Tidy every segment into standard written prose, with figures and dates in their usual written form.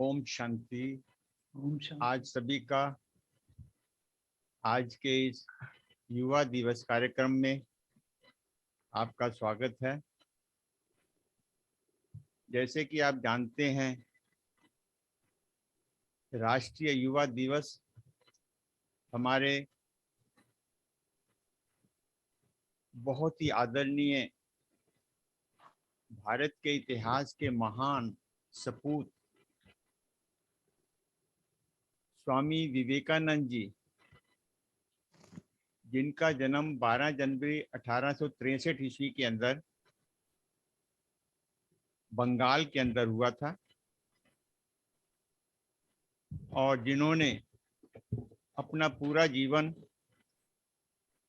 ओम शांति। ओम शांति। आज सभी का आज के इस युवा दिवस कार्यक्रम में आपका स्वागत है। जैसे कि आप जानते हैं, राष्ट्रीय युवा दिवस हमारे बहुत ही आदरणीय भारत के इतिहास के महान सपूत स्वामी विवेकानंद जी, जिनका जन्म 12 जनवरी 1863 ईस्वी के अंदर बंगाल के अंदर हुआ था और जिन्होंने अपना पूरा जीवन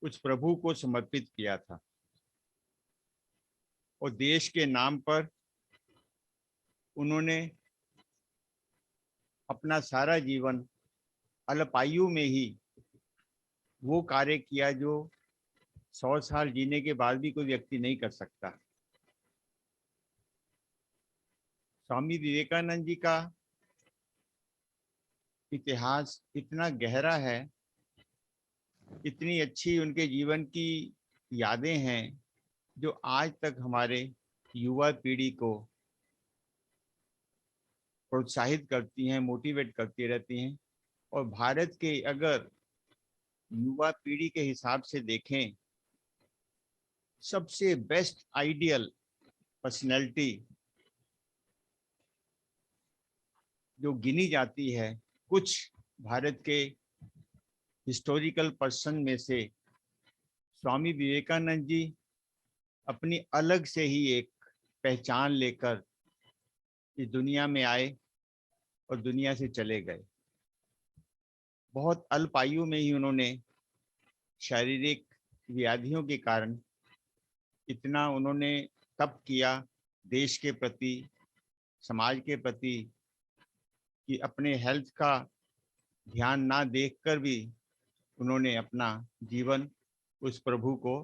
उस प्रभु को समर्पित किया था और देश के नाम पर उन्होंने अपना सारा जीवन अल्पायु में ही वो कार्य किया जो 100 साल जीने के बाद भी कोई व्यक्ति नहीं कर सकता। स्वामी विवेकानंद जी का इतिहास इतना गहरा है, इतनी अच्छी उनके जीवन की यादें हैं जो आज तक हमारे युवा पीढ़ी को प्रोत्साहित करती हैं, मोटिवेट करती रहती हैं। और भारत के अगर युवा पीढ़ी के हिसाब से देखें, सबसे बेस्ट आइडियल पर्सनैलिटी जो गिनी जाती है कुछ भारत के हिस्टोरिकल पर्सन में से, स्वामी विवेकानंद जी अपनी अलग से ही एक पहचान लेकर इस दुनिया में आए और दुनिया से चले गए। बहुत अल्प आयु में ही उन्होंने शारीरिक व्याधियों के कारण इतना उन्होंने तप किया देश के प्रति, समाज के प्रति, कि अपने हेल्थ का ध्यान ना देखकर भी उन्होंने अपना जीवन उस प्रभु को,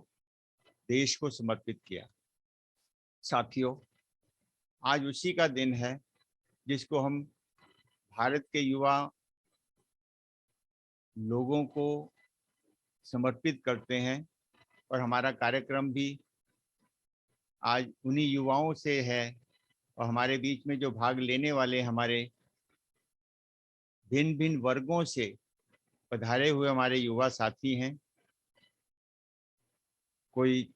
देश को समर्पित किया। साथियों, आज उसी का दिन है जिसको हम भारत के युवा लोगों को समर्पित करते हैं और हमारा कार्यक्रम भी आज उन्हीं युवाओं से है। और हमारे बीच में जो भाग लेने वाले हमारे भिन्न भिन्न वर्गों से पधारे हुए हमारे युवा साथी हैं। कोई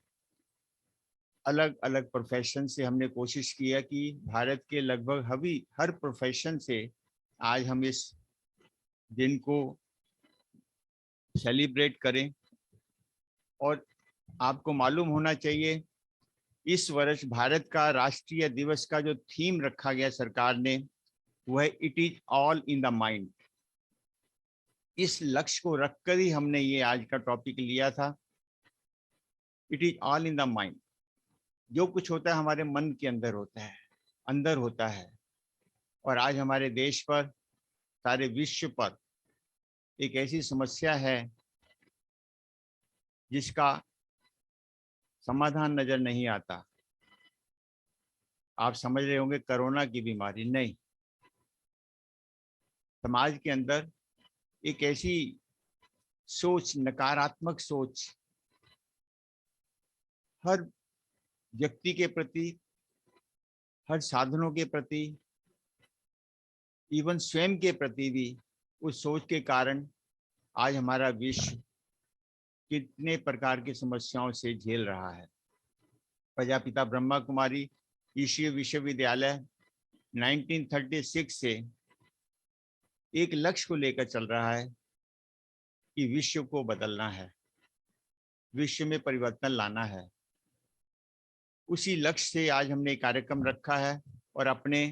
अलग अलग प्रोफेशन से, हमने कोशिश किया कि भारत के लगभग हर प्रोफेशन से आज हम इस दिन को सेलिब्रेट करें। और आपको मालूम होना चाहिए, इस वर्ष भारत का राष्ट्रीय दिवस का जो थीम रखा गया सरकार ने, वह है it is all in the mind. इस लक्ष्य को रखकर ही हमने ये आज का टॉपिक लिया था। It is all in the mind. जो कुछ होता है हमारे मन के अंदर होता है। और आज हमारे देश पर, सारे विश्व पर एक ऐसी समस्या है जिसका समाधान नजर नहीं आता। आप समझ रहे होंगे, कोरोना की बीमारी नहीं, समाज के अंदर एक ऐसी सोच, नकारात्मक सोच हर व्यक्ति के प्रति, हर साधनों के प्रति, इवन स्वयं के प्रति भी, उस सोच के कारण आज हमारा विश्व कितने प्रकार की समस्याओं से झेल रहा है। प्रजापिता ब्रह्मा कुमारी ईश्वरीय विश्वविद्यालय 1936 से एक लक्ष्य को लेकर चल रहा है कि विश्व को बदलना है, विश्व में परिवर्तन लाना है। उसी लक्ष्य से आज हमने कार्यक्रम रखा है और अपने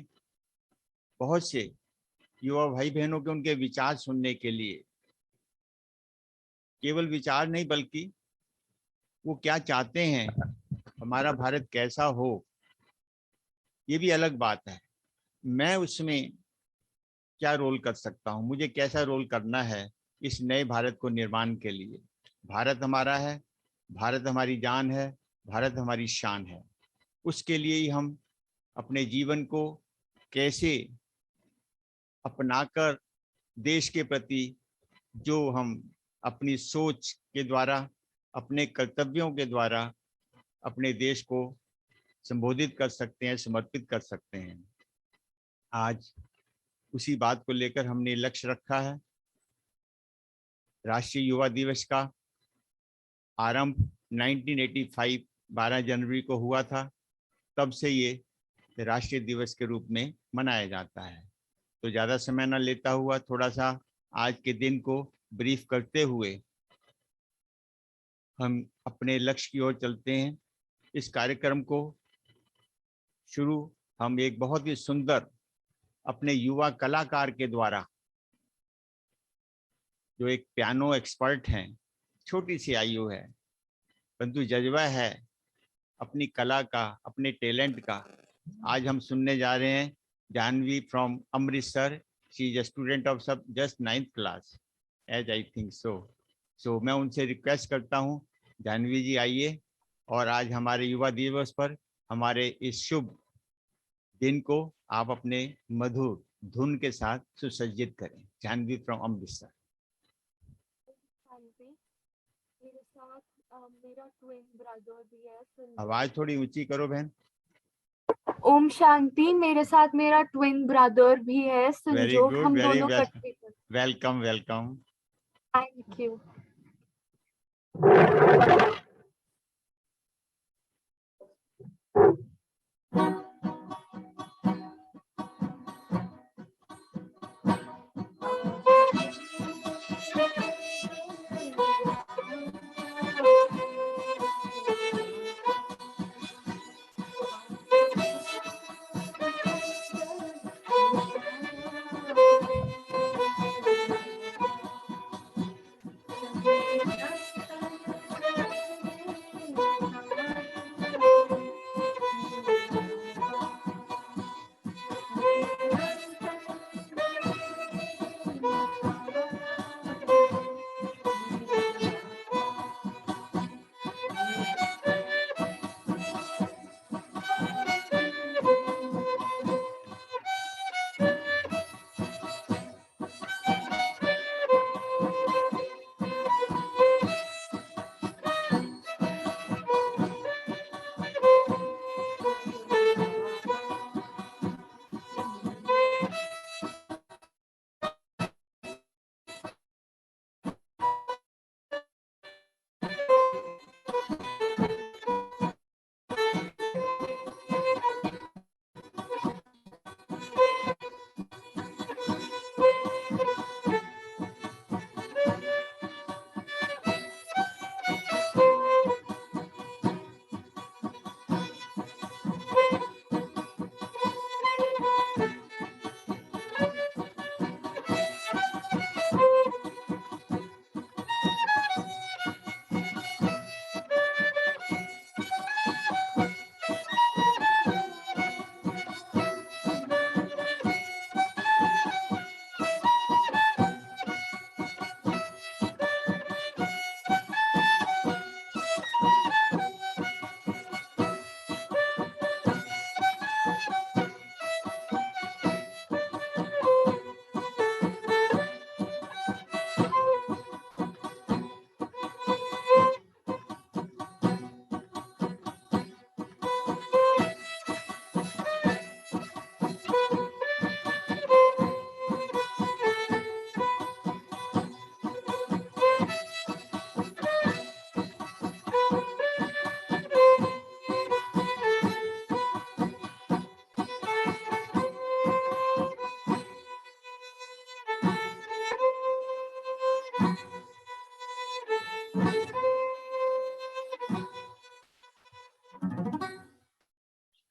बहुत से युवा भाई बहनों के उनके विचार सुनने के लिए, केवल विचार नहीं बल्कि वो क्या चाहते हैं, हमारा भारत कैसा हो, ये भी अलग बात है। मैं उसमें क्या रोल कर सकता हूँ, मुझे कैसा रोल करना है इस नए भारत को निर्माण के लिए। भारत हमारा है, भारत हमारी जान है, भारत हमारी शान है। उसके लिए ही हम अपने जीवन को कैसे अपनाकर देश के प्रति जो हम अपनी सोच के द्वारा, अपने कर्तव्यों के द्वारा अपने देश को संबोधित कर सकते हैं, समर्पित कर सकते हैं। आज उसी बात को लेकर हमने लक्ष्य रखा है। राष्ट्रीय युवा दिवस का आरंभ 1985 12 जनवरी को हुआ था। तब से ये राष्ट्रीय दिवस के रूप में मनाया जाता है। तो ज़्यादा समय न लेता हुआ थोड़ा सा आज के दिन को ब्रीफ करते हुए हम अपने लक्ष्य की ओर चलते हैं। इस कार्यक्रम को शुरू हम एक बहुत ही सुंदर अपने युवा कलाकार के द्वारा, जो एक पियानो एक्सपर्ट हैं, छोटी सी आयु है परंतु जज्बा है अपनी कला का, अपने टैलेंट का। आज हम सुनने जा रहे हैं Jahnavi from Amritsar. She is a student of सब just 9th class as I think so मैं उनसे रिक्वेस्ट करता हूं, जानवी जी आइए और आज हमारे युवा दिवस पर हमारे इस शुभ दिन को आप अपने मधुर धुन के साथ सुसज्जित करें। जानवी फ्रॉम अमृतसर। मेरे साथ मेरा ट्विन ब्रदर भी है। आवाज थोड़ी ऊंची करो बहन। ओम शांति। मेरे साथ मेरा ट्विन ब्रदर भी है वेरी संजोग। गुड, हम वेरी दोनों इकट्ठे करते हैं। Welcome welcome. Thank you.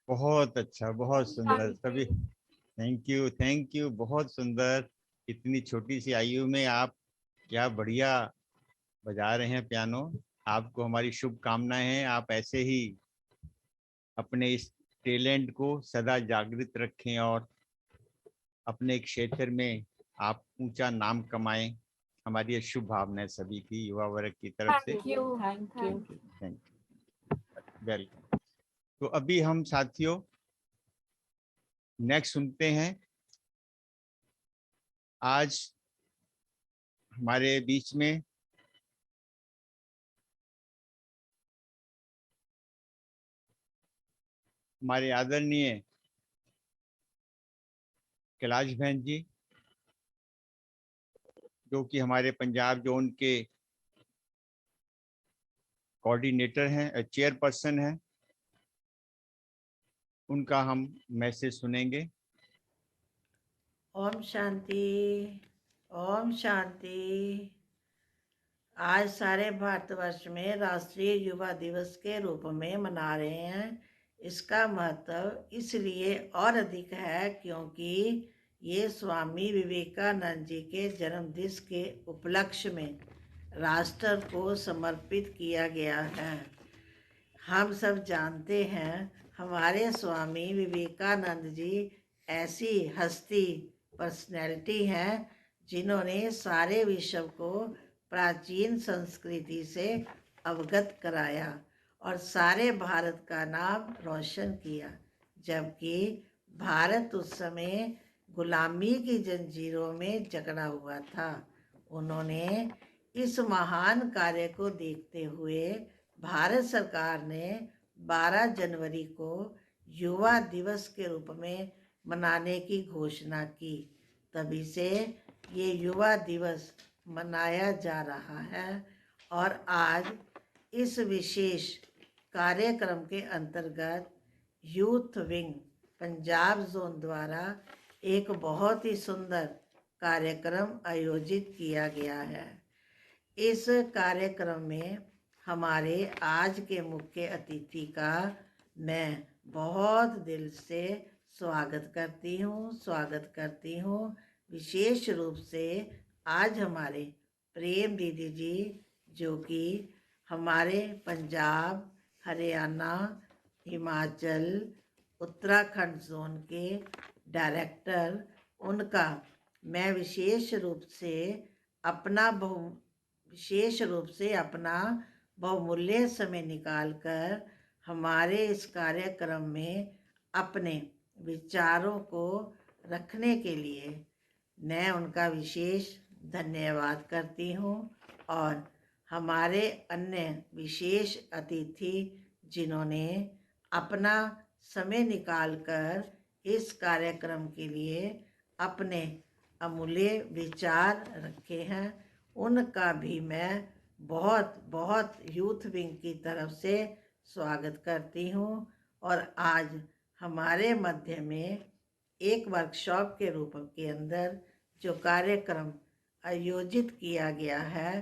बहुत अच्छा, बहुत सुंदर सभी। थैंक यू, बहुत सुंदर। इतनी छोटी सी आयु में आप क्या बढ़िया बजा रहे हैं पियानो। आपको हमारी शुभकामनाएं हैं। आप ऐसे ही अपने इस टैलेंट को सदा जागृत रखें और अपने क्षेत्र में आप ऊंचा नाम कमाएं। हमारी ये शुभ भावनाएं सभी की, युवा वर्ग की तरफ से। Thank you. Thank you, welcome. तो अभी हम साथियों नेक्स्ट सुनते हैं आज हमारे बीच में हमारे आदरणीय कैलाश बहन जी, जो कि हमारे पंजाब जोन के कोऑर्डिनेटर हैं, चेयरपर्सन हैं, उनका हम मैसेज सुनेंगे। ओम शांति, ओम शांति। आज सारे भारतवर्ष में राष्ट्रीय युवा दिवस के रूप में मना रहे हैं। इसका महत्व इसलिए और अधिक है क्योंकि ये स्वामी विवेकानंद जी के जन्म दिवस के उपलक्ष्य में राष्ट्र को समर्पित किया गया है। हम सब जानते हैं हमारे स्वामी विवेकानंद जी ऐसी हस्ती पर्सनैलिटी हैं जिन्होंने सारे विश्व को प्राचीन संस्कृति से अवगत कराया और सारे भारत का नाम रोशन किया, जबकि भारत उस समय गुलामी की जंजीरों में जकड़ा हुआ था। उन्होंने इस महान कार्य को देखते हुए भारत सरकार ने 12 जनवरी को युवा दिवस के रूप में मनाने की घोषणा की। तभी से ये युवा दिवस मनाया जा रहा है और आज इस विशेष कार्यक्रम के अंतर्गत यूथ विंग पंजाब जोन द्वारा एक बहुत ही सुंदर कार्यक्रम आयोजित किया गया है। इस कार्यक्रम में हमारे आज के मुख्य अतिथि का मैं बहुत दिल से स्वागत करती हूँ। विशेष रूप से आज हमारे प्रेम दीदी जी, जो कि हमारे पंजाब, हरियाणा, हिमाचल, उत्तराखंड जोन के डायरेक्टर, उनका मैं विशेष रूप से अपना बहुमूल्य समय निकालकर हमारे इस कार्यक्रम में अपने विचारों को रखने के लिए मैं उनका विशेष धन्यवाद करती हूँ। और हमारे अन्य विशेष अतिथि जिन्होंने अपना समय निकालकर इस कार्यक्रम के लिए अपने अमूल्य विचार रखे हैं, उनका भी मैं बहुत बहुत यूथ विंग की तरफ से स्वागत करती हूँ। और आज हमारे मध्य में एक वर्कशॉप के रूप के अंदर जो कार्यक्रम आयोजित किया गया है,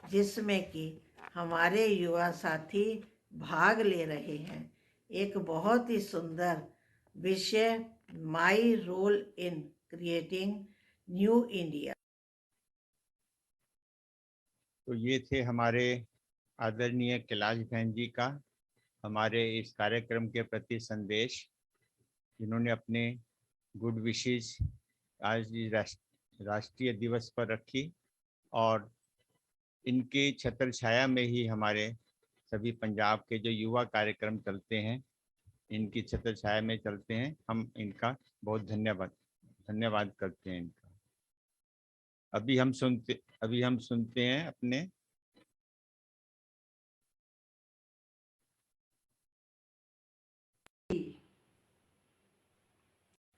जिसमें कि हमारे युवा साथी भाग ले रहे हैं, एक बहुत ही सुंदर विषय, my role in creating new India. तो ये थे हमारे आदरणीय कैलाश बहन जी का हमारे इस कार्यक्रम के प्रति संदेश, जिन्होंने अपने गुड विशेस आज राष्ट्रीय दिवस पर रखी और इनके छत्र छाया में ही हमारे सभी पंजाब के जो युवा कार्यक्रम चलते हैं, इनकी छत्र छाया में चलते हैं। हम इनका बहुत धन्यवाद करते हैं इनका। अभी हम सुनते हैं अपने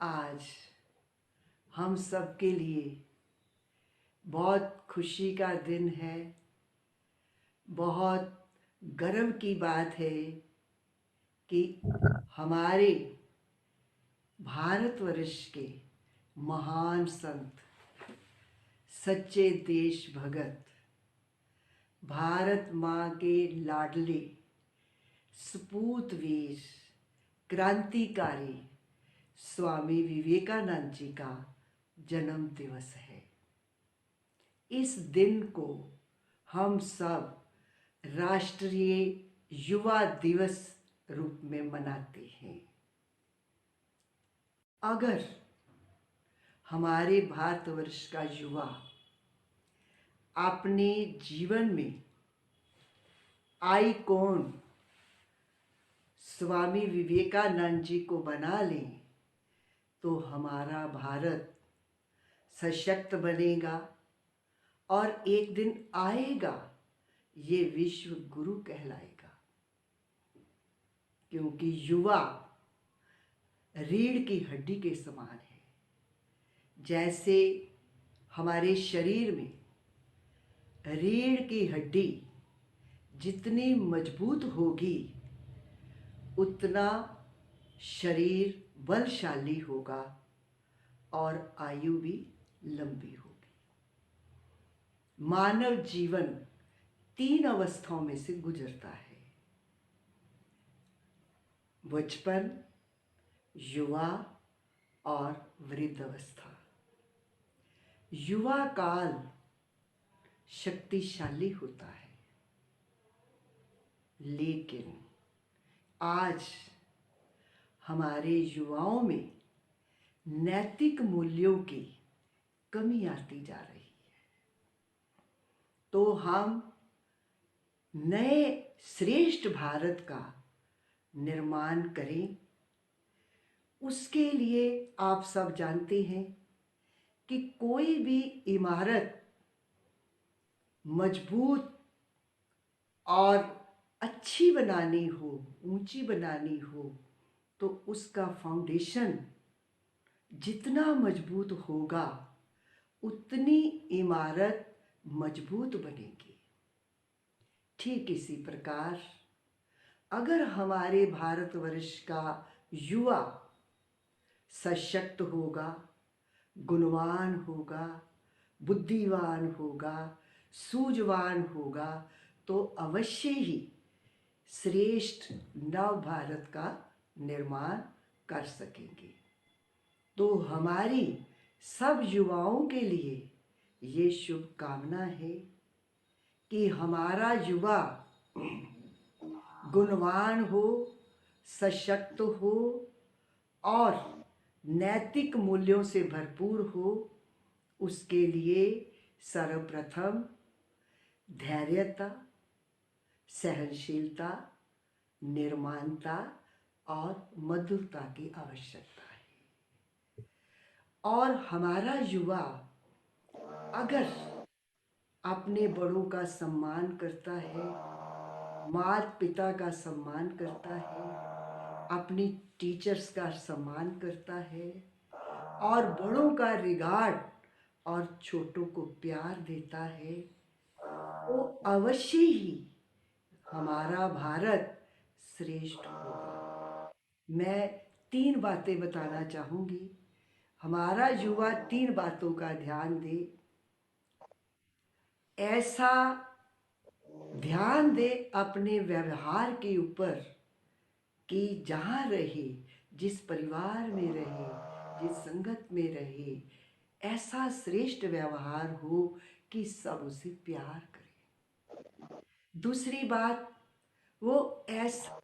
आज हम सब के लिए बहुत खुशी का दिन है। बहुत गर्व की बात है कि हमारे भारतवर्ष के महान संत, सच्चे देश भगत, भारत माँ के लाडले सपूत वीर, क्रांतिकारी स्वामी विवेकानंद जी का जन्म दिवस है। इस दिन को हम सब राष्ट्रीय युवा दिवस रूप में मनाते हैं। अगर हमारे भारतवर्ष का युवा अपने जीवन में आइकॉन स्वामी विवेकानंद जी को बना लें, तो हमारा भारत सशक्त बनेगा और एक दिन आएगा ये विश्व गुरु कहलाएगा। क्योंकि युवा रीढ़ की हड्डी के समान है। जैसे हमारे शरीर में रीढ़ की हड्डी जितनी मजबूत होगी उतना शरीर बलशाली होगा और आयु भी लंबी होगी। मानव जीवन 3 अवस्थाओं में से गुजरता है: बचपन, युवा और वृद्ध अवस्था। युवा काल शक्तिशाली होता है, लेकिन आज हमारे युवाओं में नैतिक मूल्यों की कमी आती जा रही है। तो हम नए श्रेष्ठ भारत का निर्माण करें। उसके लिए आप सब जानते हैं कि कोई भी इमारत मजबूत और अच्छी बनानी हो, ऊंची बनानी हो, तो उसका फाउंडेशन जितना मजबूत होगा उतनी इमारत मजबूत बनेगी। ठीक इसी प्रकार अगर हमारे भारतवर्ष का युवा सशक्त होगा, गुणवान होगा, बुद्धिवान होगा, सूझवान होगा, तो अवश्य ही श्रेष्ठ नव भारत का निर्माण कर सकेंगे। तो हमारी सब युवाओं के लिए ये शुभकामना है कि हमारा युवा गुणवान हो, सशक्त हो और नैतिक मूल्यों से भरपूर हो। उसके लिए सर्वप्रथम धैर्यता, सहनशीलता, निर्माणता और मधुरता की आवश्यकता है। और हमारा युवा अगर अपने बड़ों का सम्मान करता है, माता पिता का सम्मान करता है, अपनी टीचर्स का सम्मान करता है और बड़ों का रिगार्ड और छोटों को प्यार देता है, तो अवश्य ही हमारा भारत श्रेष्ठ होगा। मैं 3 बातें बताना चाहूँगी। हमारा युवा 3 बातों का ध्यान दे। ऐसा ध्यान दे अपने व्यवहार के ऊपर कि जहाँ रहे, जिस परिवार में रहे, जिस संगत में रहे, ऐसा श्रेष्ठ व्यवहार हो कि सब उसे प्यार करें। दूसरी बात, वो ऐसा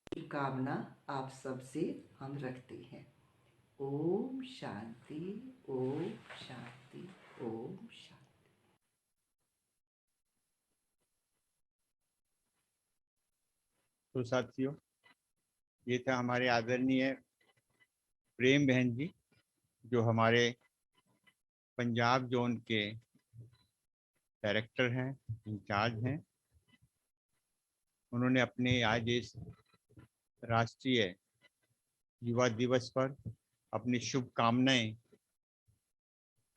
शुभकामना आप सबसे हम रखते हैं। ओम शांति, ओम शांति, ओम शांति। तो साथियों, ये था हमारे आदरणीय प्रेम बहन जी, जो हमारे पंजाब जोन के डायरेक्टर हैं, इंचार्ज हैं। उन्होंने अपने आज इस राष्ट्रीय युवा दिवस पर अपनी शुभकामनाएं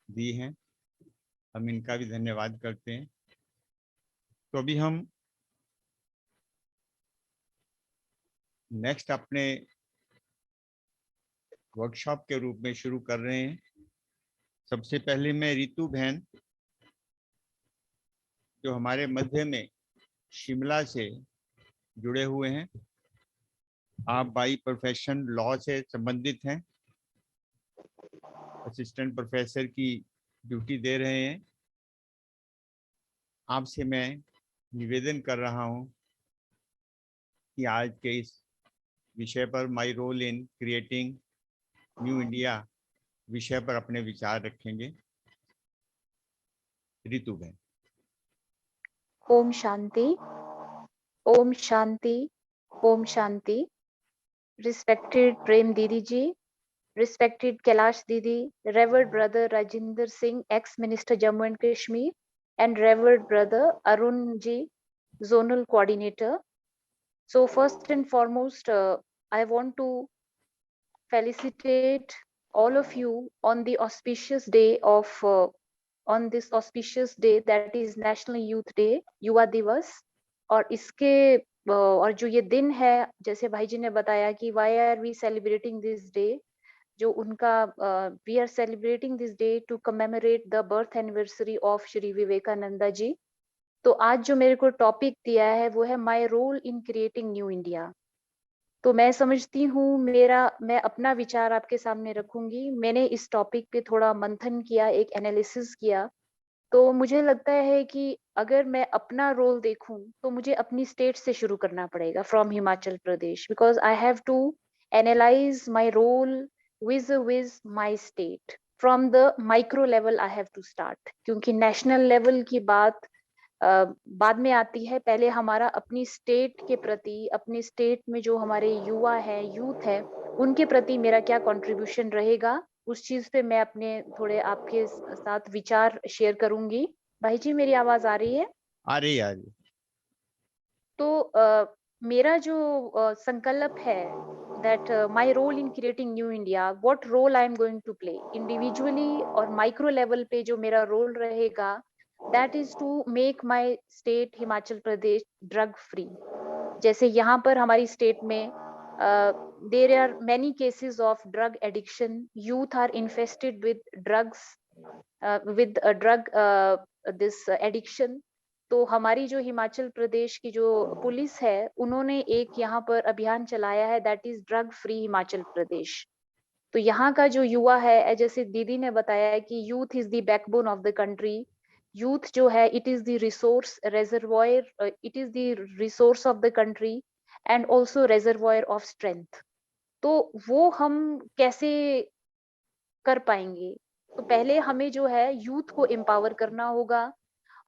दी हैं। हम इनका भी धन्यवाद करते हैं। तो अभी हम नेक्स्ट अपने वर्कशॉप के रूप में शुरू कर रहे हैं। सबसे पहले मैं रितु बहन, जो हमारे मध्य में शिमला से जुड़े हुए हैं, आप बाई प्रोफेशन लॉ से संबंधित हैं, असिस्टेंट प्रोफेसर की ड्यूटी दे रहे हैं। आपसे मैं निवेदन कर रहा हूं कि आज के इस विषय पर, my role in creating new India विषय पर अपने विचार रखेंगे। रितु बहन। ओम शांति, ओम शांति, ओम शांति। रिस्पेक्टेड प्रेम दीदी जी, respected Kailash Didi, Revered Brother Rajinder Singh, ex-Minister Jammu and Kashmir, and Revered Brother Arun Ji, Zonal Coordinator. So first and foremost, I want to felicitate all of you on the auspicious day of, on this auspicious day that is National Youth Day, युवा दिवस। और इसके और जो ये दिन है, जैसे भाई जी ने बताया कि why are we celebrating this day, जो उनका we are celebrating this day to commemorate the birth anniversary of Shri Vivekananda ji. तो आज जो मेरे को टॉपिक दिया है वो है my role in creating new India. तो मैं समझती हूँ मैं अपना विचार आपके सामने रखूंगी। मैंने इस टॉपिक पे थोड़ा मंथन किया, एक एनालिसिस किया। तो मुझे लगता है कि अगर मैं अपना रोल देखूं तो मुझे अपनी स्टेट से शुरू करना पड़ेगा, from Himachal Pradesh, because I have to analyse my role with my state from the micro level. I have to start, क्योंकि नेशनल लेवल की बात बाद में आती है। पहले हमारा अपनी स्टेट के प्रति, अपनी स्टेट में जो हमारे युवा है, यूथ है, उनके प्रति मेरा क्या कंट्रीब्यूशन रहेगा, उस चीज पे मैं अपने थोड़े आपके साथ विचार शेयर करूंगी। भाई जी मेरी आवाज आ रही है? आ रही है। तो मेरा जो संकल्प है, that my role in creating new India, what role I am going to play individually और micro level पे जो मेरा रोल रहेगा, that is to make my state Himachal Pradesh drug free। जैसे यहाँ पर हमारी स्टेट में there are many cases of drug addiction, youth are infested with drugs, with drug this addiction। तो हमारी जो हिमाचल प्रदेश की जो पुलिस है, उन्होंने एक यहाँ पर अभियान चलाया है, that is drug free Himachal Pradesh. तो यहाँ का जो युवा है, जैसे दीदी ने बताया है कि youth is the backbone of the country. Youth जो है, it is the resource reservoir, it is the resource of the country and also reservoir of strength. तो वो हम कैसे कर पाएंगे? तो पहले हमें जो है यूथ को एम्पावर करना होगा।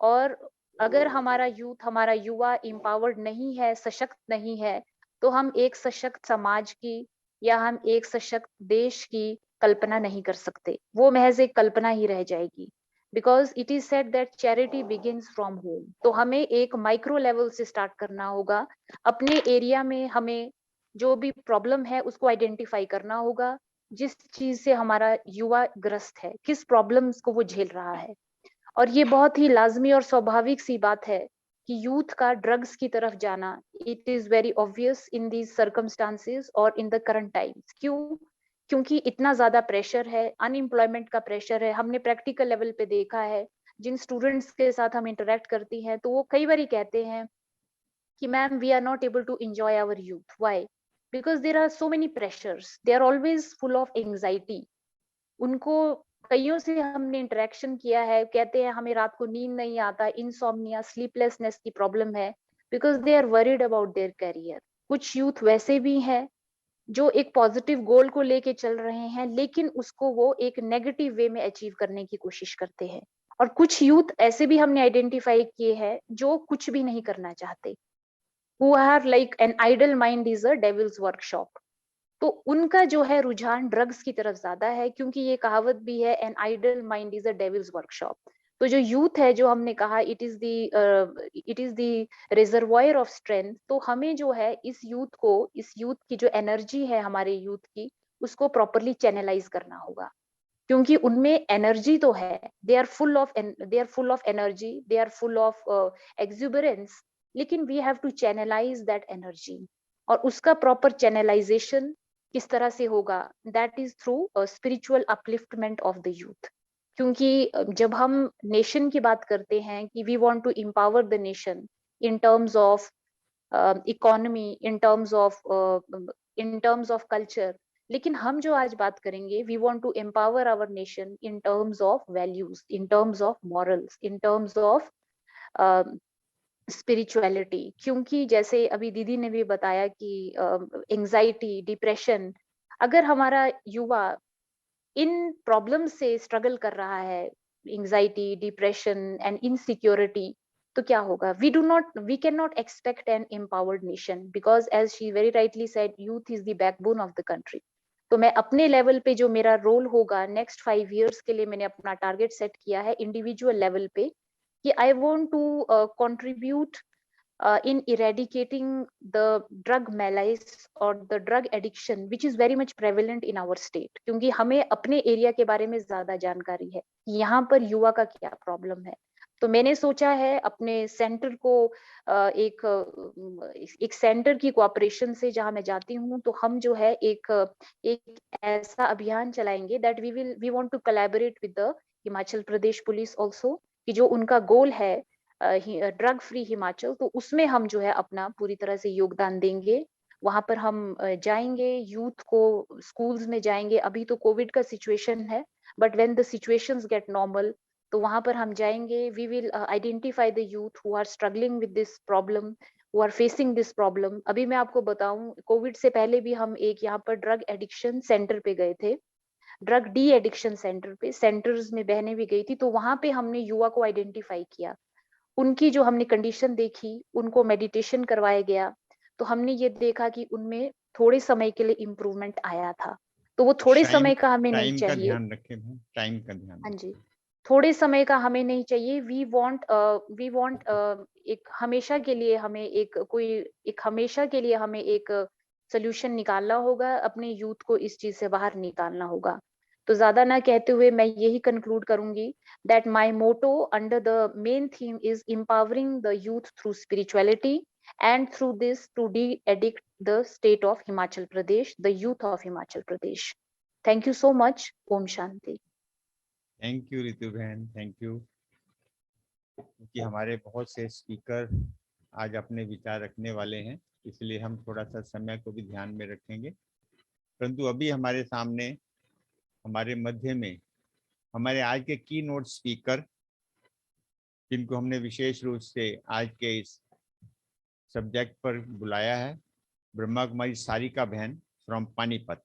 और अगर हमारा यूथ, हमारा युवा एम्पावर्ड नहीं है, सशक्त नहीं है, तो हम एक सशक्त समाज की या हम एक सशक्त देश की कल्पना नहीं कर सकते। वो महज एक कल्पना ही रह जाएगी। Because it is said that charity begins from home. तो हमें एक माइक्रो लेवल से स्टार्ट करना होगा। अपने एरिया में हमें जो भी प्रॉब्लम है उसको आइडेंटिफाई करना होगा। जिस चीज से हमारा युवा ग्रस्त है, किस प्रॉब्लम्स को वो झेल रहा है। और ये बहुत ही लाजमी और स्वाभाविक सी बात है कि यूथ का ड्रग्स की तरफ जाना, it is very obvious in these circumstances और इन द करंट टाइम्स। क्यों? क्योंकि इतना ज्यादा प्रेशर है, अनएम्प्लॉयमेंट का प्रेशर है। हमने प्रैक्टिकल लेवल पे देखा है, जिन स्टूडेंट्स के साथ हम इंटरेक्ट करती हैं, तो वो कई बार कहते हैं कि ma'am we are not able to enjoy our youth. Why? Because there are so many pressures, they are always full of anxiety. उनको कईयों से हमने इंटरेक्शन किया है, कहते हैं हमें रात को नींद नहीं आता, इंसोम्निया, स्लीपलेसनेस की प्रॉब्लम है, because they are worried about their career. कुछ यूथ वैसे भी हैं जो एक पॉजिटिव गोल को लेके चल रहे हैं, लेकिन उसको वो एक नेगेटिव वे में अचीव करने की कोशिश करते हैं। और कुछ यूथ ऐसे भी हमने आइडेंटिफाई किए हैं जो कुछ भी नहीं करना चाहते। who are like an idle mind is a devil's workshop. तो उनका जो है रुझान ड्रग्स की तरफ ज्यादा है, क्योंकि ये कहावत भी है, an idle mind is a devil's workshop. तो जो यूथ है, जो हमने कहा it is the reservoir of strength, तो हमें जो है इस यूथ की जो एनर्जी है हमारे यूथ की, उसको प्रॉपरली चैनलाइज करना होगा, क्योंकि उनमें एनर्जी तो है, they are full of energy, they are full of exuberance, लेकिन we have to channelize that energy. और उसका प्रॉपर चैनलाइजेशन किस तरह से होगा, that is through spiritual upliftment of the youth. क्योंकि जब हम नेशन की बात करते हैं कि we want to empower the nation in terms of economy, in terms of culture, लेकिन हम जो आज बात करेंगे, we want to empower our nation in terms of values, in terms of morals, in terms of spirituality. क्योंकि जैसे अभी दीदी ने भी बताया कि एंजाइटी, डिप्रेशन, अगर हमारा युवा इन प्रॉब्लम से स्ट्रगल कर रहा है, एंजाइटी, डिप्रेशन एंड इनसिक्योरिटी, तो क्या होगा? We can not expect an empowered nation, because as she very rightly said, youth is the backbone of the country. तो मैं अपने लेवल पे जो मेरा रोल होगा नेक्स्ट 5 years के लिए, मैंने अपना टारगेट सेट किया है इंडिविजुअल लेवल पे, कि I want to contribute in eradicating the drug malaise or the drug addiction which is very much prevalent in our state। क्योंकि हमें अपने एरिया के बारे में ज्यादा जानकारी है कि यहाँ पर युवा का क्या प्रॉब्लम है। तो मैंने सोचा है अपने सेंटर को एक सेंटर की कोऑपरेशन से, जहां मैं जाती हूँ, तो हम जो है एक ऐसा अभियान चलाएंगे that we want to collaborate with the Himachal Pradesh police also, कि जो उनका गोल है ड्रग फ्री हिमाचल, तो उसमें हम जो है अपना पूरी तरह से योगदान देंगे। वहां पर हम जाएंगे, यूथ को स्कूल्स में जाएंगे। अभी तो कोविड का सिचुएशन है, but when the situations get normal, तो वहां पर हम जाएंगे। We will identify the youth who are struggling with this problem, who are facing this problem. अभी मैं आपको बताऊं, कोविड से पहले भी हम एक यहाँ पर ड्रग एडिक्शन सेंटर पे गए थे, ड्रग डी एडिक्शन सेंटर पे, सेंटर्स में बहने भी गई थी। तो वहां पे हमने युवा को आइडेंटिफाई किया, उनकी जो हमने कंडीशन देखी, उनको मेडिटेशन करवाया गया, तो हमने ये देखा कि उनमें थोड़े समय के लिए इम्प्रूवमेंट आया था। तो वो थोड़े समय का हमें नहीं टाइम का चाहिए। ध्यान रखें, टाइम का ध्यान हाँ रखें। जी, थोड़े समय का हमें नहीं चाहिए। वी वांट एक हमेशा के लिए हमें एक सोल्यूशन निकालना होगा, अपने यूथ को इस चीज से बाहर निकालना होगा। तो ज्यादा ना कहते हुए मैं यही कंक्लूड करूंगी that my motto under the main theme is empowering the youth through spirituality, and through this to de-addict the state of Himachal Pradesh, the youth of Himachal Pradesh. Thank you so much. Om Shanti. Thank you Ritu बहन, thank you. क्योंकि हमारे बहुत से speaker आज अपने विचार रखने वाले हैं, इसलिए हम थोड़ा सा समय को भी ध्यान में रखेंगे। परंतु अभी हमारे सामने, हमारे मध्य में, हमारे आज के की नोट स्पीकर, जिनको हमने विशेष रूप से आज के इस सब्जेक्ट पर बुलाया है, ब्रह्मा कुमारी सारिका बहन फ्रॉम पानीपत।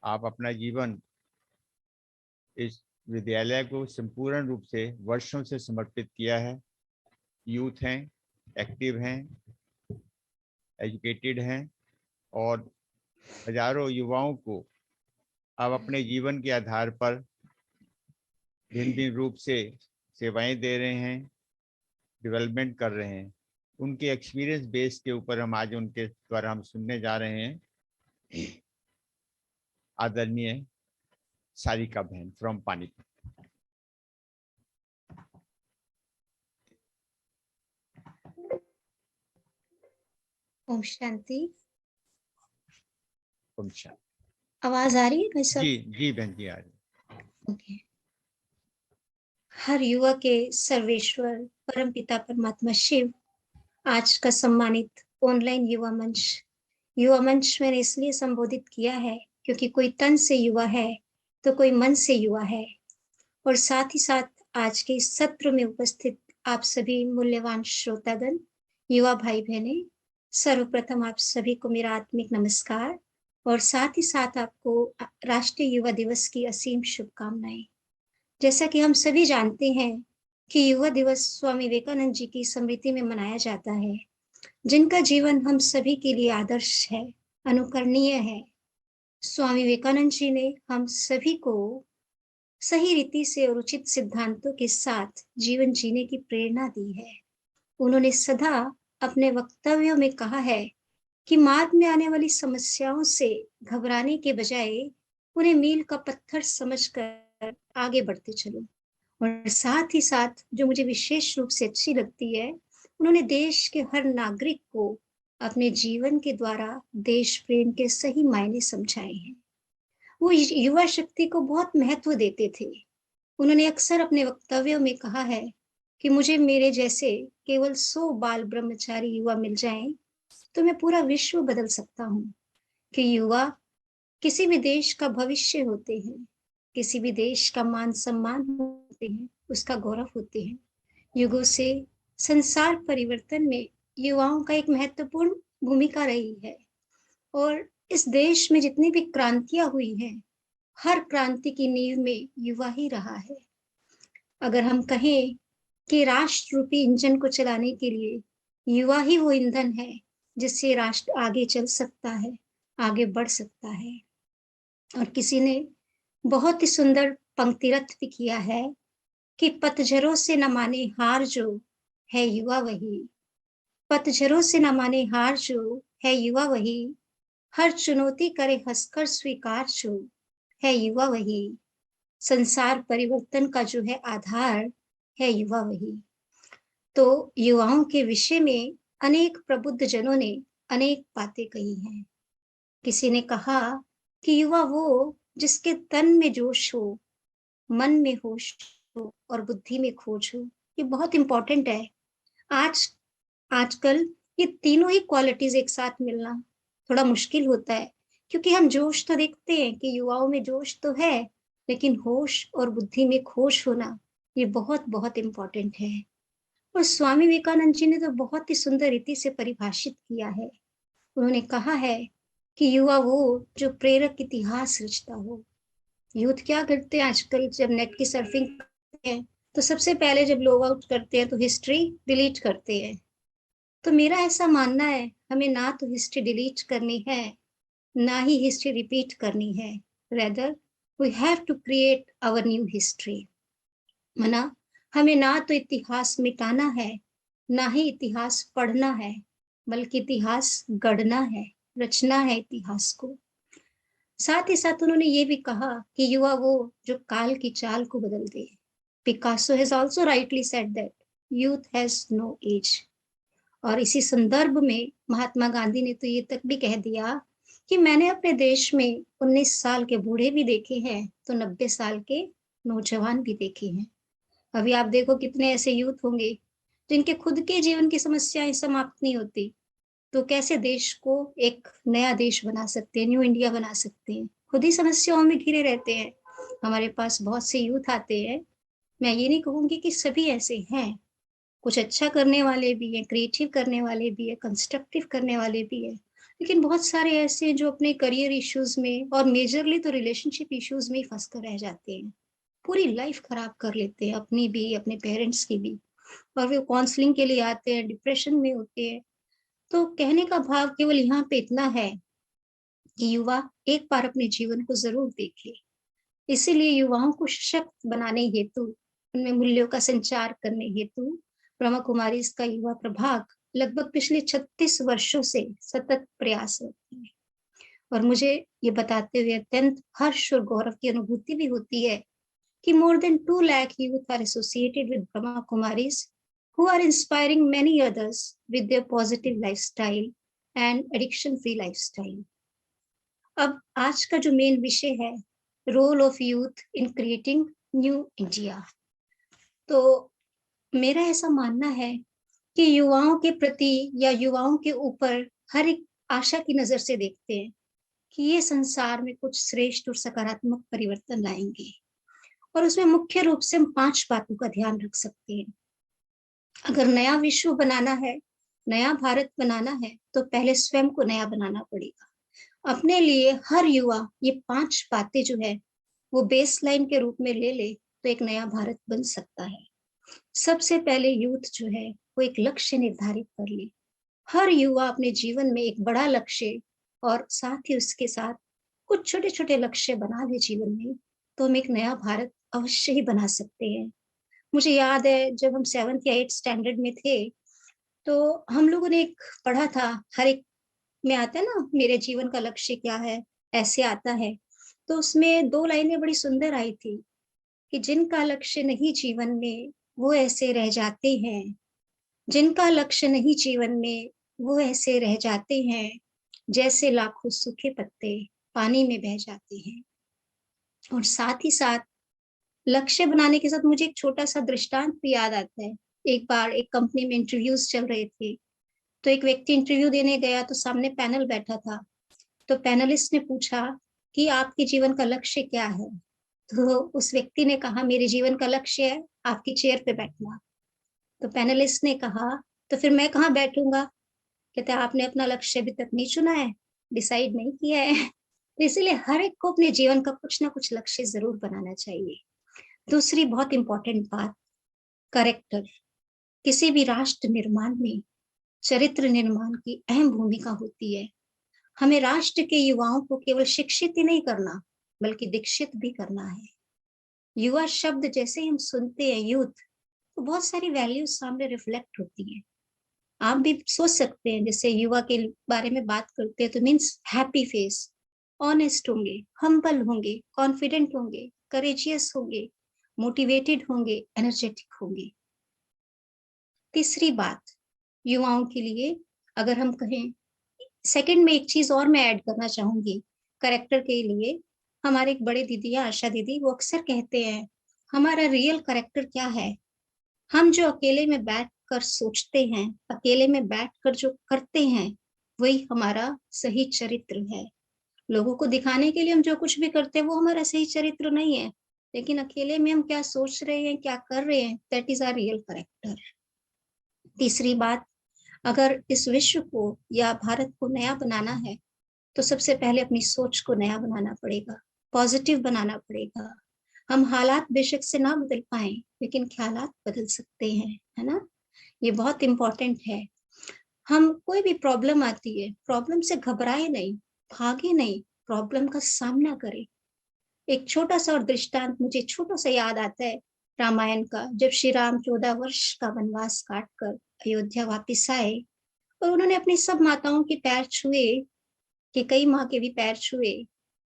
आप अपना जीवन इस विद्यालय को संपूर्ण रूप से वर्षों से समर्पित किया है। यूथ हैं, एक्टिव हैं, एजुकेटेड हैं, और हजारों युवाओं को आप अपने जीवन के आधार पर भिन्न भिन्न रूप से सेवाएं दे रहे हैं, डेवलपमेंट कर रहे हैं। उनके एक्सपीरियंस बेस के ऊपर हम आज उनके द्वारा हम सुनने जा रहे हैं। आदरणीय सारिका बहन फ्रॉम पानीपत। ओम शांति। ओम शांति। आवाज आ रही है भाई साहब? जी जी बहन जी, आ रही। ओके। हर युवा के सर्वेश्वर परम पिता परमात्मा शिव आज का सम्मानित ऑनलाइन युवा मंच मैंने इसलिए संबोधित किया है क्योंकि कोई तन से युवा है तो कोई मन से युवा है। और साथ ही साथ आज के इस सत्र में उपस्थित आप सभी मूल्यवान श्रोतागण, युवा भाई बहने, सर्वप्रथम आप सभी को मेरा आत्मिक नमस्कार, और साथ ही साथ आपको राष्ट्रीय युवा दिवस की असीम शुभकामनाएं। जैसा कि हम सभी जानते हैं कि युवा दिवस स्वामी विवेकानंद जी की स्मृति में मनाया जाता है, जिनका जीवन हम सभी के लिए आदर्श है, अनुकरणीय है। स्वामी विवेकानंद जी ने हम सभी को सही रीति से और उचित सिद्धांतों के साथ जीवन जीने की प्रेरणा दी है। उन्होंने सदा अपने वक्तव्यों में कहा है कि मार्ग में आने वाली समस्याओं से घबराने के बजाय उन्हें मील का पत्थर समझकर आगे बढ़ते चलो। और साथ ही साथ जो मुझे विशेष रूप से अच्छी लगती है, उन्होंने देश के हर नागरिक को अपने जीवन के द्वारा देश प्रेम के सही मायने समझाए हैं। वो युवा शक्ति को बहुत महत्व देते थे। उन्होंने अक्सर अपने वक्तव्यों में कहा है कि मुझे मेरे जैसे केवल 100 बाल ब्रह्मचारी युवा मिल जाएं तो मैं पूरा विश्व बदल सकता हूँ। कि युवा किसी भी देश का भविष्य होते हैं, किसी भी देश का मान सम्मान होते हैं, उसका गौरव होते हैं। युगों से संसार परिवर्तन में युवाओं का एक महत्वपूर्ण भूमिका रही है और इस देश में जितनी भी क्रांतियां हुई हैं, हर क्रांति की नींव में युवा ही रहा है। अगर हम कहें कि राष्ट्र रूपी इंजन को चलाने के लिए युवा ही वो ईंधन है जिससे राष्ट्र आगे चल सकता है, आगे बढ़ सकता है। और किसी ने बहुत ही सुंदर पंक्तिरत भी किया है कि पतझड़ों से न माने हार जो है युवा वही, पतझड़ों से न माने हार जो है युवा वही, हर चुनौती करे हंसकर स्वीकार जो है युवा वही, संसार परिवर्तन का जो है आधार है युवा वही। तो युवाओं के विषय में अनेक प्रबुद्ध जनों ने अनेक बातें कही हैं। किसी ने कहा कि युवा वो जिसके तन में जोश हो, मन में होश हो और बुद्धि में खोज हो। ये बहुत इंपॉर्टेंट है। आजकल ये तीनों ही क्वालिटीज एक साथ मिलना थोड़ा मुश्किल होता है, क्योंकि हम जोश तो देखते हैं कि युवाओं में जोश तो है, लेकिन होश और बुद्धि में खोज होना ये बहुत बहुत इंपॉर्टेंट है। और स्वामी विवेकानंद जी ने तो बहुत ही सुंदर रीति से परिभाषित किया है। उन्होंने कहा है कि युवा वो जो प्रेरक इतिहास रचता हो। यूथ क्या करते हैं आजकल, जब नेट की सर्फिंग करते हैं तो सबसे पहले जब लॉग आउट करते हैं तो हिस्ट्री डिलीट करते हैं। तो मेरा ऐसा मानना है, हमें ना तो हिस्ट्री डिलीट करनी है, ना ही हिस्ट्री रिपीट करनी है। Rather we have to create our new history. मना हमें ना तो इतिहास मिटाना है, ना ही इतिहास पढ़ना है, बल्कि इतिहास गढ़ना है, रचना है इतिहास को। साथ ही साथ उन्होंने ये भी कहा कि युवा वो जो काल की चाल को बदल दे। Picasso has also rightly said that youth has no age. और इसी संदर्भ में महात्मा गांधी ने तो ये तक भी कह दिया कि मैंने अपने देश में 19 साल के बूढ़े भी देखे हैं तो 90 साल के नौजवान भी देखे हैं। अभी आप देखो कितने ऐसे यूथ होंगे जिनके खुद के जीवन की समस्याएं समाप्त नहीं होती, तो कैसे देश को एक नया देश बना सकते हैं, न्यू इंडिया बना सकते हैं। खुद ही समस्याओं में घिरे रहते हैं। हमारे पास बहुत से यूथ आते हैं, मैं ये नहीं कहूंगी कि सभी ऐसे हैं, कुछ अच्छा करने वाले भी हैं, क्रिएटिव करने वाले भी हैं, कंस्ट्रक्टिव करने वाले भी हैं, लेकिन बहुत सारे ऐसे हैं जो अपने करियर इश्यूज में और मेजरली तो रिलेशनशिप इश्यूज में ही फंस कर रह जाते हैं, पूरी लाइफ खराब कर लेते हैं, अपनी भी अपने पेरेंट्स की भी। और वे काउंसलिंग के लिए आते हैं, डिप्रेशन में होते हैं। तो कहने का भाव केवल यहाँ पे इतना है कि युवा एक बार अपने जीवन को जरूर देखे। इसीलिए युवाओं को सशक्त बनाने हेतु, उनमें मूल्यों का संचार करने हेतु ब्रह्मा कुमारी इसका युवा प्रभाग लगभग पिछले 36 वर्षों से सतत प्रयासरत है। और मुझे ये बताते हुए अत्यंत हर्ष और गौरव की अनुभूति भी होती है कि more than 2 lakh youth are associated with Brahma Kumaris, who are inspiring many others with their positive lifestyle and addiction-free lifestyle. अब आज का जो मेन विषय है, role of youth in creating new India. तो मेरा ऐसा मानना है कि युवाओं के प्रति या युवाओं के ऊपर हर एक आशा की नजर से देखते हैं कि ये संसार में कुछ श्रेष्ठ और सकारात्मक परिवर्तन लाएंगे। और उसमें मुख्य रूप से हम 5 बातों का ध्यान रख सकते हैं। अगर नया विश्व बनाना है, नया भारत बनाना है, तो पहले स्वयं को नया बनाना पड़ेगा। अपने लिए हर युवा ये 5 बातें जो है वो बेसलाइन के रूप में ले ले तो एक नया भारत बन सकता है। सबसे पहले यूथ जो है वो एक लक्ष्य निर्धारित कर ले। हर युवा अपने जीवन में एक बड़ा लक्ष्य और साथ ही उसके साथ कुछ छोटे छोटे लक्ष्य बना ले जीवन में, तो हम एक नया भारत अवश्य ही बना सकते हैं। मुझे याद है जब हम 7th या 8th स्टैंडर्ड में थे, तो हम लोगों ने एक पढ़ा था, हर एक में आता है ना, मेरे जीवन का लक्ष्य क्या है, ऐसे आता है। तो उसमें 2 लाइनें बड़ी सुंदर आई थी कि जिनका लक्ष्य नहीं जीवन में, वो ऐसे रह जाते हैं। जिनका लक्ष्य नहीं जीवन में, वो ऐसे रह जाते हैं, जैसे लाखों सूखे पत्ते पानी में बह जाते हैं। और साथ ही साथ लक्ष्य बनाने के साथ मुझे एक छोटा-सा दृष्टांत भी याद आता है। एक बार एक कंपनी में इंटरव्यूज़ चल रहे थे, तो एक व्यक्ति इंटरव्यू देने गया तो सामने पैनल बैठा था। तो पैनलिस्ट ने पूछा कि आपके जीवन का लक्ष्य क्या है? तो उस व्यक्ति ने कहा मेरे जीवन का लक्ष्य है आपकी चेयर पे बैठना। तो पैनलिस्ट ने कहा तो फिर मैं कहाँ बैठूँगा? कहते आपने अपना लक्ष्य अभी तक नहीं चुना है, डिसाइड नहीं किया है। तो इसीलिए हर एक को अपने जीवन का कुछ ना कुछ लक्ष्य ज़रूर बनाना चाहिए। दूसरी बहुत इम्पोर्टेंट बात, कैरेक्टर। किसी भी राष्ट्र निर्माण में चरित्र निर्माण की अहम भूमिका होती है। हमें राष्ट्र के युवाओं को केवल शिक्षित ही नहीं करना, बल्कि दीक्षित भी करना है। युवा शब्द जैसे ही हम सुनते हैं यूथ, तो बहुत सारी वैल्यूज सामने रिफ्लेक्ट होती है। आप भी सोच सकते हैं, जैसे युवा के बारे में बात करते हैं तो मीन्स हैप्पी फेस, ऑनेस्ट होंगे, हम्बल होंगे, कॉन्फिडेंट होंगे, करेजियस होंगे, मोटिवेटेड होंगे, एनर्जेटिक होंगे। तीसरी बात, युवाओं के लिए अगर हम कहें, सेकंड में एक चीज और मैं ऐड करना चाहूंगी करेक्टर के लिए। हमारे एक बड़े दीदी है आशा दीदी, वो अक्सर कहते हैं हमारा रियल करेक्टर क्या है। हम जो अकेले में बैठ कर सोचते हैं, अकेले में बैठकर जो करते हैं, वही हमारा सही चरित्र है। लोगों को दिखाने के लिए हम जो कुछ भी करते हैं वो हमारा सही चरित्र नहीं है, लेकिन अकेले में हम क्या सोच रहे हैं, क्या कर रहे हैं, that is our real character. तीसरी बात, अगर इस विश्व को या भारत को नया बनाना है, तो सबसे पहले अपनी सोच को नया बनाना पड़ेगा, पॉजिटिव बनाना पड़ेगा। हम हालात बेशक से ना बदल पाए, लेकिन ख्यालात बदल सकते हैं, है ना? ये बहुत इंपॉर्टेंट है। हम कोई भी प्रॉब्लम आती है, प्रॉब्लम से घबराए नहीं, भागे नहीं, प्रॉब्लम का सामना करें। एक छोटा सा और दृष्टांत मुझे छोटा सा याद आता है रामायण का, जब श्री राम 14 वर्ष का वनवास काट कर अयोध्या वापिस आए और उन्होंने अपनी सब माताओं के पैर छुए, कि कई माँ के भी पैर छुए।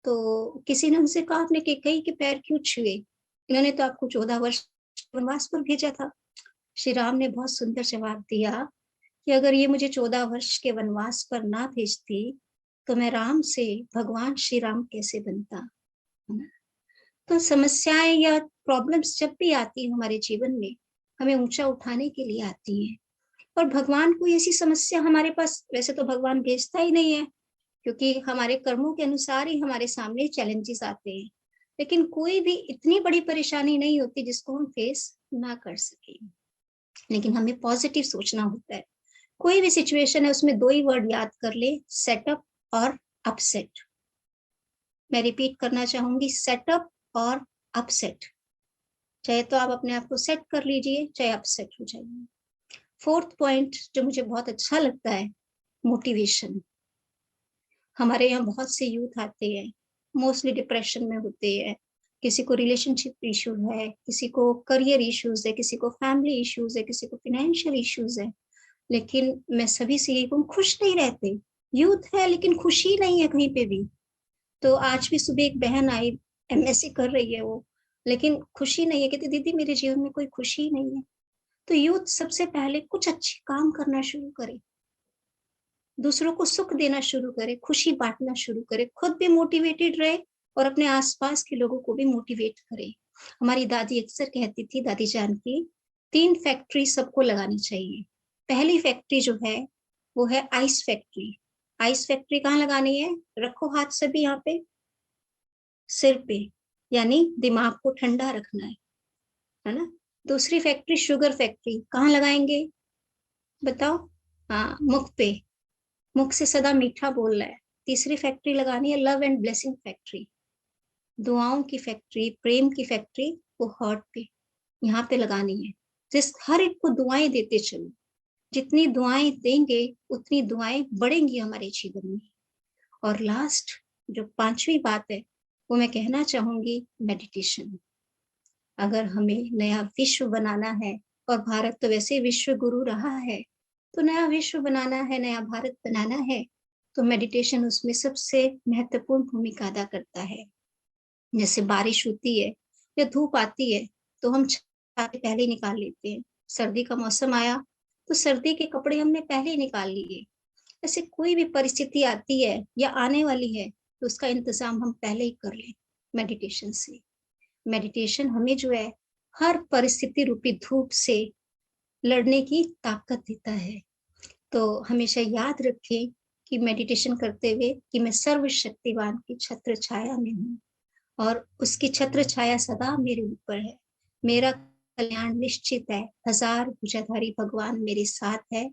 तो किसी ने उनसे कहा आपने कैकेयी के पैर क्यों छुए? इन्होंने तो आपको 14 वर्ष वनवास पर भेजा था। श्री राम ने बहुत सुंदर जवाब दिया कि अगर ये मुझे 14 वर्ष के वनवास पर ना भेजती, तो मैं राम से भगवान श्री राम कैसे बनता। तो समस्याएं या प्रॉब्लम्स जब भी आती है हमारे जीवन में, हमें ऊंचा उठाने के लिए आती हैं। और भगवान कोई ऐसी समस्या हमारे पास वैसे तो भगवान भेजता ही नहीं है, क्योंकि हमारे कर्मों के अनुसार ही हमारे सामने चैलेंजेस आते हैं। लेकिन कोई भी इतनी बड़ी परेशानी नहीं होती जिसको हम फेस ना कर सके, लेकिन हमें पॉजिटिव सोचना होता है। कोई भी सिचुएशन है उसमें 2 ही वर्ड याद कर ले, सेटअप और अपसेट। मैं रिपीट करना चाहूंगी, सेटअप और अपसेट। चाहे तो आप अपने आप को सेट कर लीजिए, चाहे अपसेट हो जाइए। फोर्थ पॉइंट जो मुझे बहुत अच्छा लगता है, मोटिवेशन। हमारे यहाँ बहुत से यूथ आते हैं, मोस्टली डिप्रेशन में होते हैं। किसी को रिलेशनशिप इशू है, किसी को करियर इश्यूज है, किसी को फैमिली इश्यूज है, किसी को फाइनेंशियल इश्यूज है। लेकिन मैं सभी से यही कहूँ, खुश नहीं रहते। यूथ है लेकिन खुशी नहीं है कहीं पे भी। तो आज भी सुबह एक बहन आई, एमएससी कर रही है वो, लेकिन खुशी नहीं है। कहती दीदी मेरे जीवन में कोई खुशी नहीं है। तो यूथ सबसे पहले कुछ अच्छे काम करना शुरू करे, दूसरों को सुख देना शुरू करे, खुशी बांटना शुरू करे, खुद भी मोटिवेटेड रहे और अपने आसपास के लोगों को भी मोटिवेट करे। हमारी दादी अक्सर कहती थी, दादी जान की, 3 फैक्ट्री सबको लगानी चाहिए। पहली फैक्ट्री जो है वो है आइस फैक्ट्री। आइस फैक्ट्री कहाँ लगानी है? रखो हाथ सभी यहाँ पे, सिर पे, यानी दिमाग को ठंडा रखना है ना? दूसरी फैक्ट्री शुगर फैक्ट्री, कहाँ लगाएंगे बताओ? हाँ, मुख पे, मुख से सदा मीठा बोल रहा है। तीसरी फैक्ट्री लगानी है लव एंड ब्लेसिंग फैक्ट्री, दुआओं की फैक्ट्री, प्रेम की फैक्ट्री, वो हार्ट पे, यहाँ पे लगानी है। जिस हर एक को दुआएं देते चलो, जितनी दुआएं देंगे उतनी दुआएं बढ़ेंगी हमारे जीवन में। और लास्ट जो 5वीं बात है वो मैं कहना चाहूंगी, मेडिटेशन। अगर हमें नया विश्व बनाना है, और भारत तो वैसे विश्व गुरु रहा है, तो नया विश्व बनाना है, नया भारत बनाना है, तो मेडिटेशन उसमें सबसे महत्वपूर्ण भूमिका अदा करता है। जैसे बारिश होती है या धूप आती है तो हम छाते पहले ही निकाल लेते हैं। सर्दी का मौसम आया तो सर्दी के कपड़े हमने पहले ही निकाल लिए। ऐसे कोई भी परिस्थिति आती है या आने वाली है तो उसका इंतजाम हम पहले ही कर लें मेडिटेशन से। मेडिटेशन हमें जो है हर परिस्थिति रूपी धूप से लड़ने की ताकत देता है। तो हमेशा याद रखें कि मेडिटेशन करते हुए कि मैं सर्वशक्तिवान की छत्र छाया में हूँ और उसकी छत्र छाया सदा मेरे ऊपर है। मेरा कल्याण निश्चित है। 1000 भुजाधारी भगवान मेरे साथ है।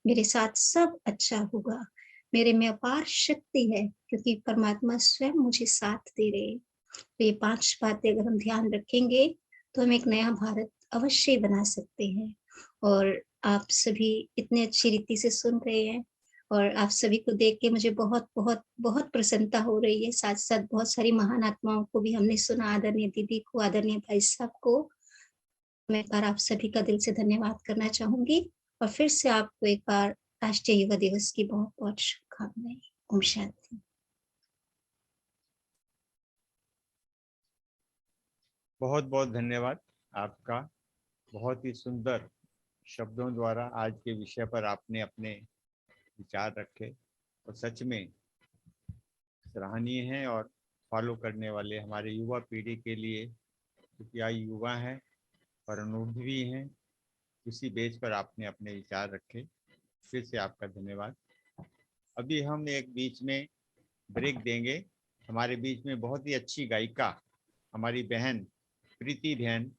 मेरे साथ सब अच्छा होगा। मेरे में अपार शक्ति है क्योंकि परमात्मा स्वयं मुझे साथ दे रहे हैं। तो ये 5 बातें अगर हम ध्यान रखेंगे तो हम एक नया भारत अवश्य बना सकते हैं। और आप सभी इतने अच्छी रीति से सुन रहे हैं और आप सभी को देख के मुझे बहुत बहुत बहुत प्रसन्नता हो रही है। साथ साथ बहुत सारी महान आत्माओं को भी हमने सुना, आदरणीय दीदी को, आदरणीय भाई साहब को। मैं एक बार आप सभी का दिल से धन्यवाद करना चाहूंगी और फिर से आपको एक बार राष्ट्रीय युवा दिवस की बहुत बहुत शुभकामनाएं। ओम शांति। बहुत बहुत धन्यवाद आपका। बहुत ही सुंदर शब्दों द्वारा आज के विषय पर आपने अपने विचार रखे और सच में सराहनीय है और फॉलो करने वाले हमारे युवा पीढ़ी के लिए, क्योंकि आज युवा हैं और अनुभवी हैं, उसी बेस पर आपने अपने विचार रखे। फिर से आपका धन्यवाद। अभी हम एक बीच में ब्रेक देंगे। हमारे बीच में बहुत ही अच्छी गायिका हमारी बहन प्रीति बहन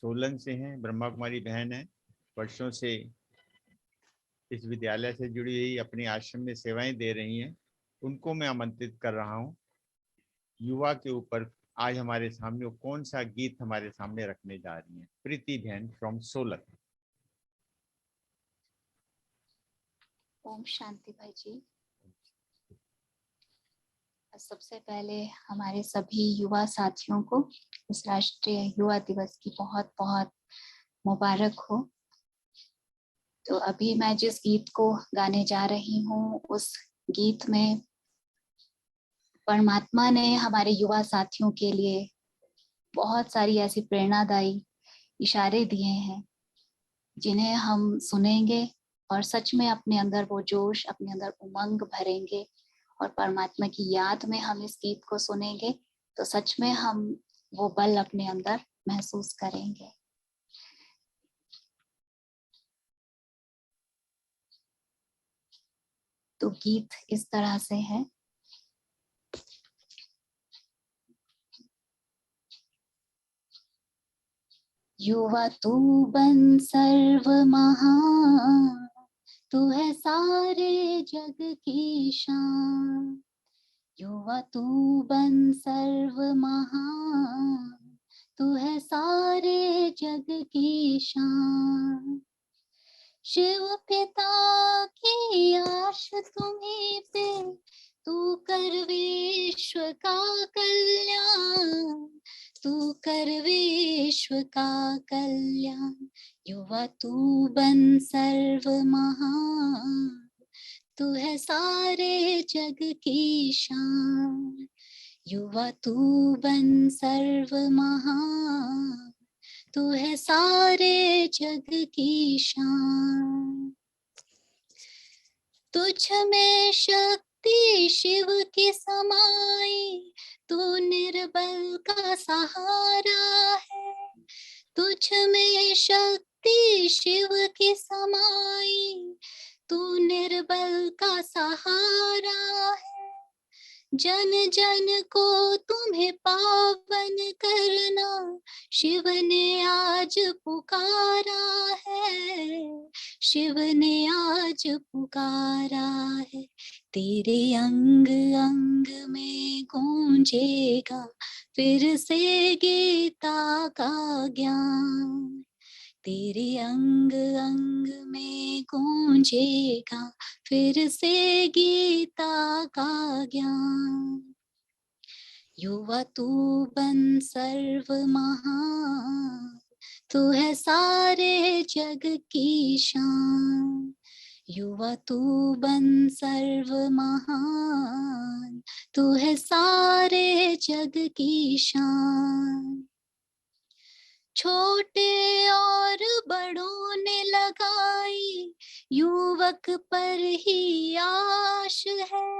सोलन से हैं, ब्रह्मा कुमारी बहन है, वर्षों से इस विद्यालय से जुड़ी हुई, अपने आश्रम में सेवाएं दे रही हैं। उनको मैं आमंत्रित कर रहा हूं युवा के ऊपर। आज हमारे सामने वो कौन सा गीत हमारे सामने रखने जा रही हैं, प्रीति बहन फ्रॉम सोलन। ओम शांति भाई जी। सबसे पहले हमारे सभी युवा साथियों को इस राष्ट्रीय युवा दिवस की बहुत बहुत मुबारक हो। तो अभी मैं जिस गीत को गाने जा रही हूँ उस गीत में परमात्मा ने हमारे युवा साथियों के लिए बहुत सारी ऐसी प्रेरणादायी इशारे दिए हैं जिन्हें हम सुनेंगे और सच में अपने अंदर वो जोश, अपने अंदर उमंग भरेंगे और परमात्मा की याद में हम इस गीत को सुनेंगे तो सच में हम वो बल अपने अंदर महसूस करेंगे। तो गीत इस तरह से है। युवा तू बन सर्व महान, तू है सारे जग की शान। युवा तू बन सर्व महान, तू है सारे जग की शान। शिव पिता की आश तुम्हीं पे, तू कर विश्व का कल्याण, तू कर विश्व का कल्याण। युवा तू बन सर्व महान, तू है सारे जग की शान। युवा तू बन सर्व महान, तू है सारे जग की शान। तुझ में शक्ति शिव की समाई, तू निर्बल का सहारा है। तुझ में शक्ति शिव की समाई, तू निर्बल का सहारा है। जन जन को तुम्हें पावन करना, शिव ने आज पुकारा है, शिव ने आज पुकारा है। तेरे अंग अंग में गूंजेगा फिर से गीता का ज्ञान। तेरे अंग अंग में गूंजेगा फिर से गीता का ज्ञान। युवा तू बन सर्व महान, तू है सारे जग की शान। युवा तू बन सर्व महान, तू है सारे जग की शान। छोटे और बड़ों ने लगाई युवक पर ही आश है।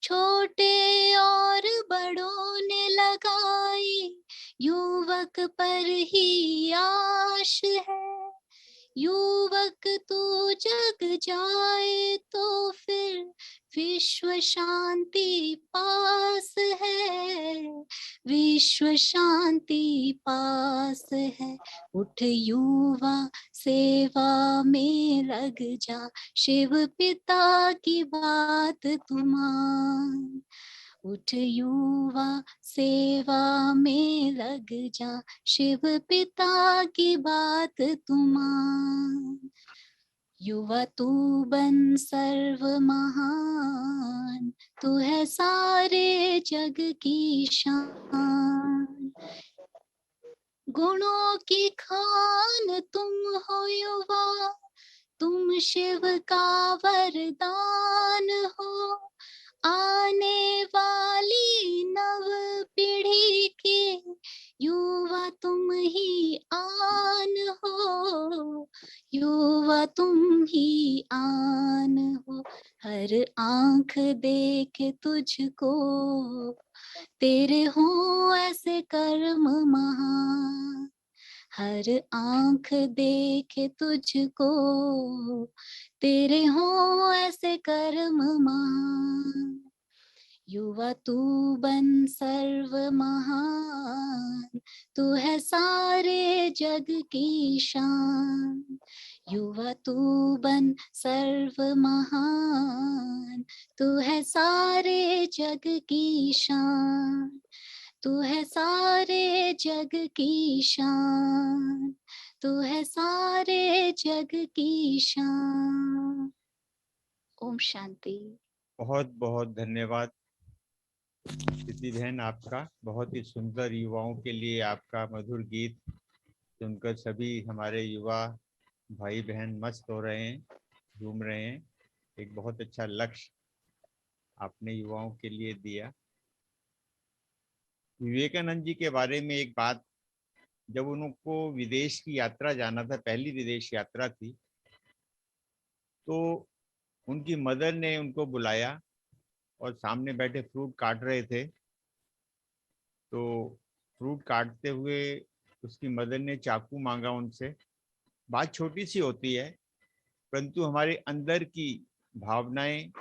छोटे और बड़ों ने लगाई युवक पर ही आश है। युवक तू जग जाए तो फिर विश्व शांति पास है। विश्व शांति पास है। उठ युवा सेवा में लग जा, शिव पिता की बात तू मान। उठ युवा सेवा में लग जा, शिव पिता की बात तू मान। युवा तू बन सर्व महान, तू है सारे जग की शान। गुणों की खान तुम हो युवा, तुम शिव का वरदान हो। आने वाली नव पीढ़ी के युवा तुम ही आन हो। युवा तुम ही आन हो। हर आंख देखे तुझको, तेरे हों ऐसे कर्म महान। हर आंख देखे तुझको, तेरे हों ऐसे कर्म महान। युवा तू बन सर्व महान, तू है सारे जग की शान। युवा तू बन सर्व महान, तू है सारे जग की शान। तू है सारे जग की शान। तू है सारे जग की शान। ओम शांति। बहुत बहुत धन्यवाद प्रीति बहन आपका। बहुत ही सुंदर युवाओं के लिए आपका मधुर गीत सुनकर सभी हमारे युवा भाई बहन मस्त हो रहे हैं, झूम रहे हैं। एक बहुत अच्छा लक्ष्य आपने युवाओं के लिए दिया। विवेकानंद जी के बारे में एक बात, जब उनको विदेश की यात्रा जाना था, पहली विदेश यात्रा थी, तो उनकी मदर ने उनको बुलाया और सामने बैठे फ्रूट काट रहे थे। तो फ्रूट काटते हुए उसकी मदर ने चाकू मांगा उनसे। बात छोटी सी होती है, परंतु हमारे अंदर की भावनाएं,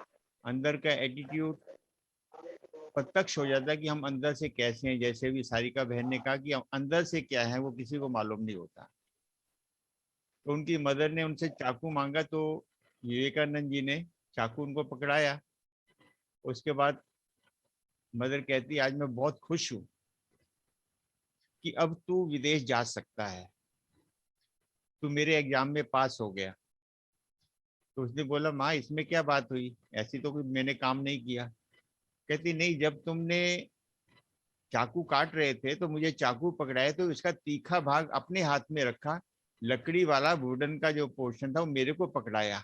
अंदर का एटीट्यूड प्रत्यक्ष हो जाता है कि हम अंदर से कैसे हैं। जैसे भी सारिका बहन ने कहा कि हम अंदर से क्या है वो किसी को मालूम नहीं होता। तो उनकी मदर ने उनसे चाकू मांगा, तो विवेकानंद जी ने चाकू उनको पकड़ाया। उसके बाद मदर कहती, आज मैं बहुत खुश हूँ कि अब तू विदेश जा सकता है, तू मेरे एग्जाम में पास हो गया। तो उसने बोला, माँ इसमें क्या बात हुई, ऐसी तो कोई मैंने काम नहीं किया। कहती, नहीं, जब तुमने चाकू काट रहे थे तो मुझे चाकू पकड़ाया, तो इसका तीखा भाग अपने हाथ में रखा, लकड़ी वाला वुडन का जो पोर्शन था वो मेरे को पकड़ाया,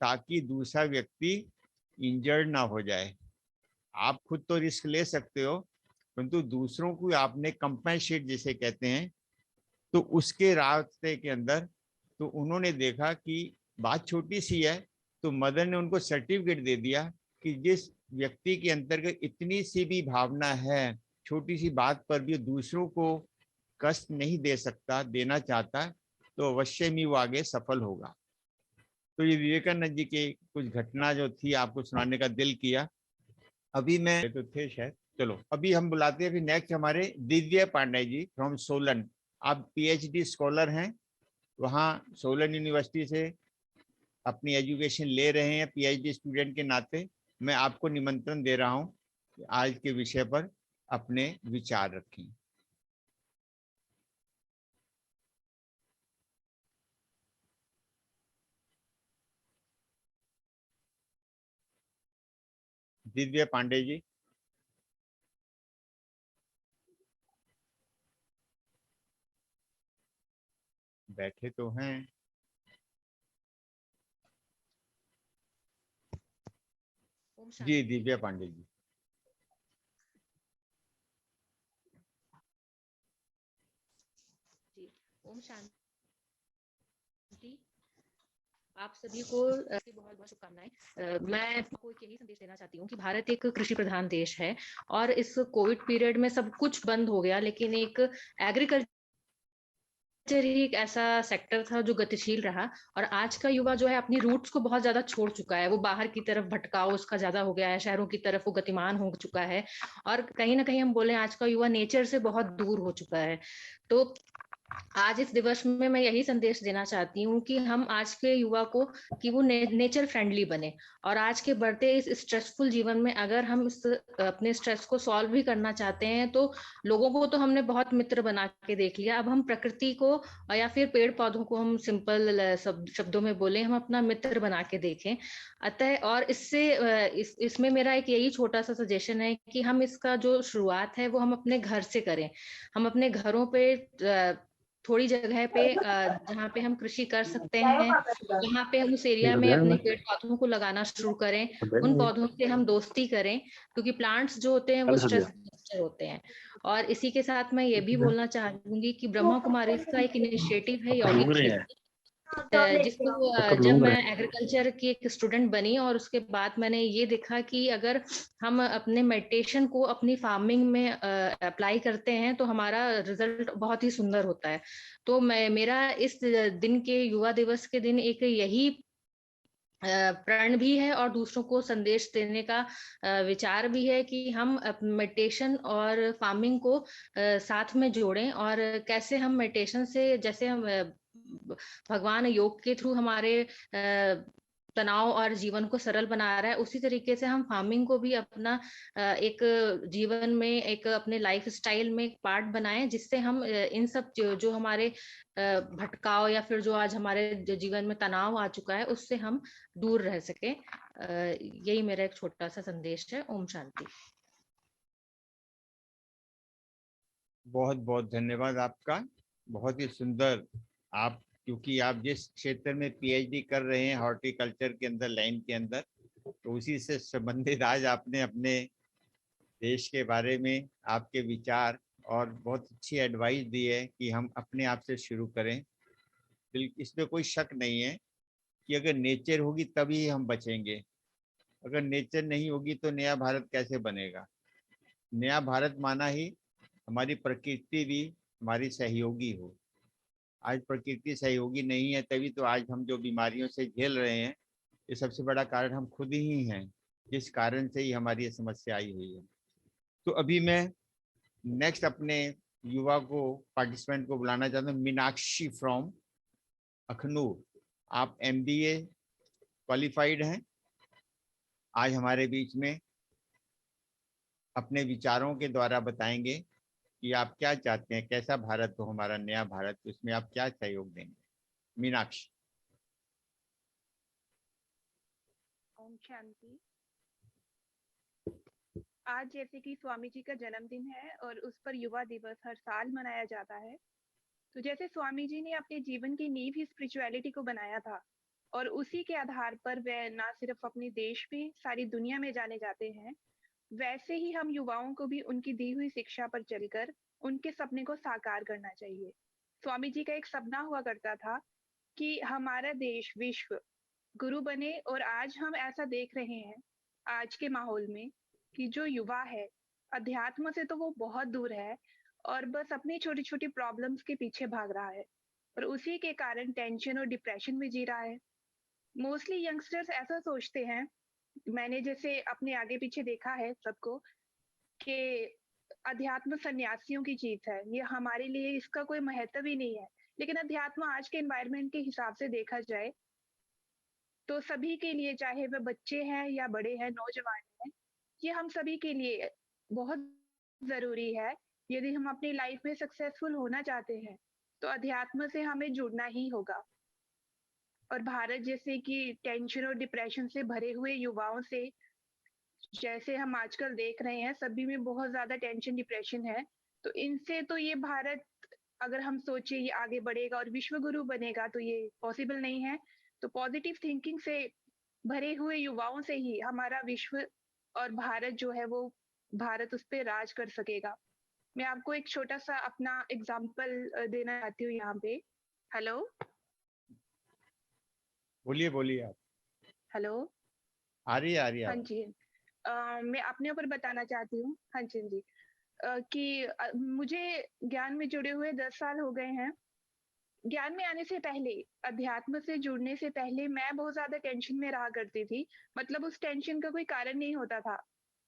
ताकि दूसरा व्यक्ति इंजर्ड ना हो जाए। आप खुद तो रिस्क ले सकते हो, परंतु दूसरों को आपने कंपेंसेट जिसे कहते हैं, तो उसके रास्ते के अंदर। तो उन्होंने देखा कि बात छोटी सी है, तो मदर ने उनको सर्टिफिकेट दे दिया कि जिस व्यक्ति के अंतर्गत इतनी सी भी भावना है, छोटी सी बात पर भी दूसरों को कष्ट नहीं दे सकता, देना चाहता, तो अवश्य ही वो आगे सफल होगा। तो ये विवेकानंद जी के कुछ घटना जो थी आपको सुनाने का दिल किया। अभी मैं तो थे शायद, चलो अभी हम बुलाते हैं फिर नेक्स्ट हमारे दिव्य पांडे जी फ्रॉम सोलन। आप पीएचडी स्कॉलर हैं, वहाँ सोलन यूनिवर्सिटी से अपनी एजुकेशन ले रहे हैं। पीएचडी स्टूडेंट के नाते मैं आपको निमंत्रण दे रहा हूँ कि आज के विषय पर अपने विचार रखें। दिव्या पांडे जी। बैठे तो हैं। ओम जी शांति। दिव्या पांडे जी। जी, ओम शांति। आप सभी को बहुत बहुत शुभकामनाएं। मैं आपको एक यही संदेश देना चाहती हूँ कि भारत एक कृषि प्रधान देश है और इस कोविड पीरियड में सब कुछ बंद हो गया, लेकिन एक एग्रीकल्चर ही एक ऐसा सेक्टर था जो गतिशील रहा। और आज का युवा जो है अपनी रूट्स को बहुत ज्यादा छोड़ चुका है, वो बाहर की तरफ भटकाव उसका ज्यादा हो गया है, शहरों की तरफ वो गतिमान हो चुका है और कहीं ना कहीं हम बोले आज का युवा नेचर से बहुत दूर हो चुका है। तो आज इस दिवस में मैं यही संदेश देना चाहती हूँ कि हम आज के युवा को कि वो नेचर फ्रेंडली बने। और आज के बढ़ते इस स्ट्रेसफुल जीवन में अगर हम इस अपने स्ट्रेस को सॉल्व भी करना चाहते हैं तो लोगों को तो हमने बहुत मित्र बना के देख लिया, अब हम प्रकृति को या फिर पेड़ पौधों को हम सिंपल शब्दों में बोले, हम अपना मित्र बना के देखें। अतः और इसमें मेरा एक यही छोटा सा सजेशन है कि हम इसका जो शुरुआत है वो हम अपने घर से करें। हम अपने घरों पे थोड़ी जगह पे जहाँ पे हम कृषि कर सकते हैं वहां पे हम उस एरिया में अपने पेड़ पौधों को लगाना शुरू करें। उन पौधों से हम दोस्ती करें क्योंकि प्लांट्स जो होते हैं वो स्ट्रेस बस्टर होते हैं। और इसी के साथ मैं ये भी बोलना चाहूंगी कि ब्रह्मा कुमारी का एक इनिशिएटिव है यौगिक खेती, जिसको जब मैं एग्रीकल्चर की एक स्टूडेंट बनी और उसके बाद मैंने ये देखा कि अगर हम अपने मेडिटेशन को अपनी फार्मिंग में अप्लाई करते हैं तो हमारा रिजल्ट बहुत ही सुंदर होता है। तो मेरा इस दिन के युवा दिवस के दिन एक यही प्रण भी है और दूसरों को संदेश देने का विचार भी है कि हम मेडिटेशन और फार्मिंग को साथ में जोड़ें। और कैसे हम मेडिटेशन से, जैसे हम भगवान योग के थ्रू हमारे तनाव और जीवन को सरल बना रहा है, उसी तरीके से हम फार्मिंग को भी अपना एक जीवन में, एक अपने लाइफ स्टाइल में एक पार्ट बनाएं, जिससे हम इन सब जो हमारे भटकाव या फिर जो आज हमारे जीवन में तनाव आ चुका है उससे हम दूर रह सके। यही मेरा एक छोटा सा संदेश है। ओम शांति। बहुत बहुत धन्यवाद आपका। बहुत ही सुंदर। आप, क्योंकि आप जिस क्षेत्र में पीएचडी कर रहे हैं हॉर्टिकल्चर के अंदर, लाइन के अंदर, तो उसी से संबंधित आज आपने अपने देश के बारे में आपके विचार और बहुत अच्छी एडवाइस दी है कि हम अपने आप से शुरू करें। इसमें कोई शक नहीं है कि अगर नेचर होगी तभी हम बचेंगे। अगर नेचर नहीं होगी तो नया भारत कैसे बनेगा। नया भारत माना ही हमारी प्रकृति भी हमारी सहयोगी हो। आज प्रकृति सहयोगी नहीं है, तभी तो आज हम जो बीमारियों से झेल रहे हैं, ये सबसे बड़ा कारण हम खुद ही हैं, जिस कारण से ही हमारी ये समस्या आई हुई है। तो अभी मैं नेक्स्ट अपने युवा को, पार्टिसिपेंट को बुलाना चाहता हूँ। मीनाक्षी फ्रॉम अखनूर, आप एमबीए क्वालिफाइड हैं। आज हमारे बीच में अपने विचारों के द्वारा बताएंगे कि आप क्या चाहते हैं, कैसा भारत हो हमारा नया भारत, उसमें आप क्या सहयोग देंगे। मीनाक्षी। ओम शांति। आज जैसे कि स्वामी जी का जन्मदिन है और उस पर युवा दिवस हर साल मनाया जाता है, तो जैसे स्वामी जी ने अपने जीवन की नींव ही स्पिरिचुअलिटी को बनाया था और उसी के आधार पर वह ना सिर्फ अपने देश में, सारी दुनिया में जाने जाते हैं, वैसे ही हम युवाओं को भी उनकी दी हुई शिक्षा पर चलकर उनके सपने को साकार करना चाहिए। स्वामी जी का एक सपना हुआ करता था कि हमारा देश विश्व गुरु बने, और आज हम ऐसा देख रहे हैं आज के माहौल में कि जो युवा है अध्यात्म से तो वो बहुत दूर है और बस अपनी छोटी छोटी प्रॉब्लम्स के पीछे भाग रहा है और उसी के कारण टेंशन और डिप्रेशन में जी रहा है। मोस्टली यंगस्टर्स ऐसा सोचते हैं, मैंने जैसे अपने आगे पीछे देखा है सबको, कि अध्यात्म सन्यासियों की चीज है, ये हमारे लिए इसका कोई महत्व ही नहीं है। लेकिन अध्यात्म आज के एनवायरनमेंट के हिसाब से देखा जाए तो सभी के लिए, चाहे वह बच्चे हैं या बड़े हैं, नौजवान हैं, ये हम सभी के लिए बहुत जरूरी है। यदि हम अपनी लाइफ में सक्सेसफुल होना चाहते हैं तो अध्यात्म से हमें जुड़ना ही होगा। और भारत जैसे कि टेंशन और डिप्रेशन से भरे हुए युवाओं से जैसे हम आजकल देख रहे हैं सभी में बहुत ज्यादा टेंशन डिप्रेशन है, तो इनसे तो ये भारत अगर हम सोचे ये आगे बढ़ेगा और विश्व गुरु बनेगा तो ये पॉसिबल नहीं है। तो पॉजिटिव थिंकिंग से भरे हुए युवाओं से ही हमारा विश्व और भारत जो है वो भारत उस पे राज कर सकेगा। मैं आपको एक छोटा सा अपना एग्जांपल देना चाहती हूँ यहाँ पे। हेलो बोलिए बोलिए आप। हेलो। आ रही है हाँ आवाज। जी। मैं अपने ऊपर बताना चाहती हूँ। हाँ जी, हाँ जी। कि मुझे ज्ञान में जुड़े हुए 10 साल हो गए हैं। ज्ञान में आने से पहले, अध्यात्म से जुड़ने से पहले मैं बहुत ज़्यादा टेंशन में रहा करती थी। मतलब उस टेंशन का कोई कारण नहीं होता था।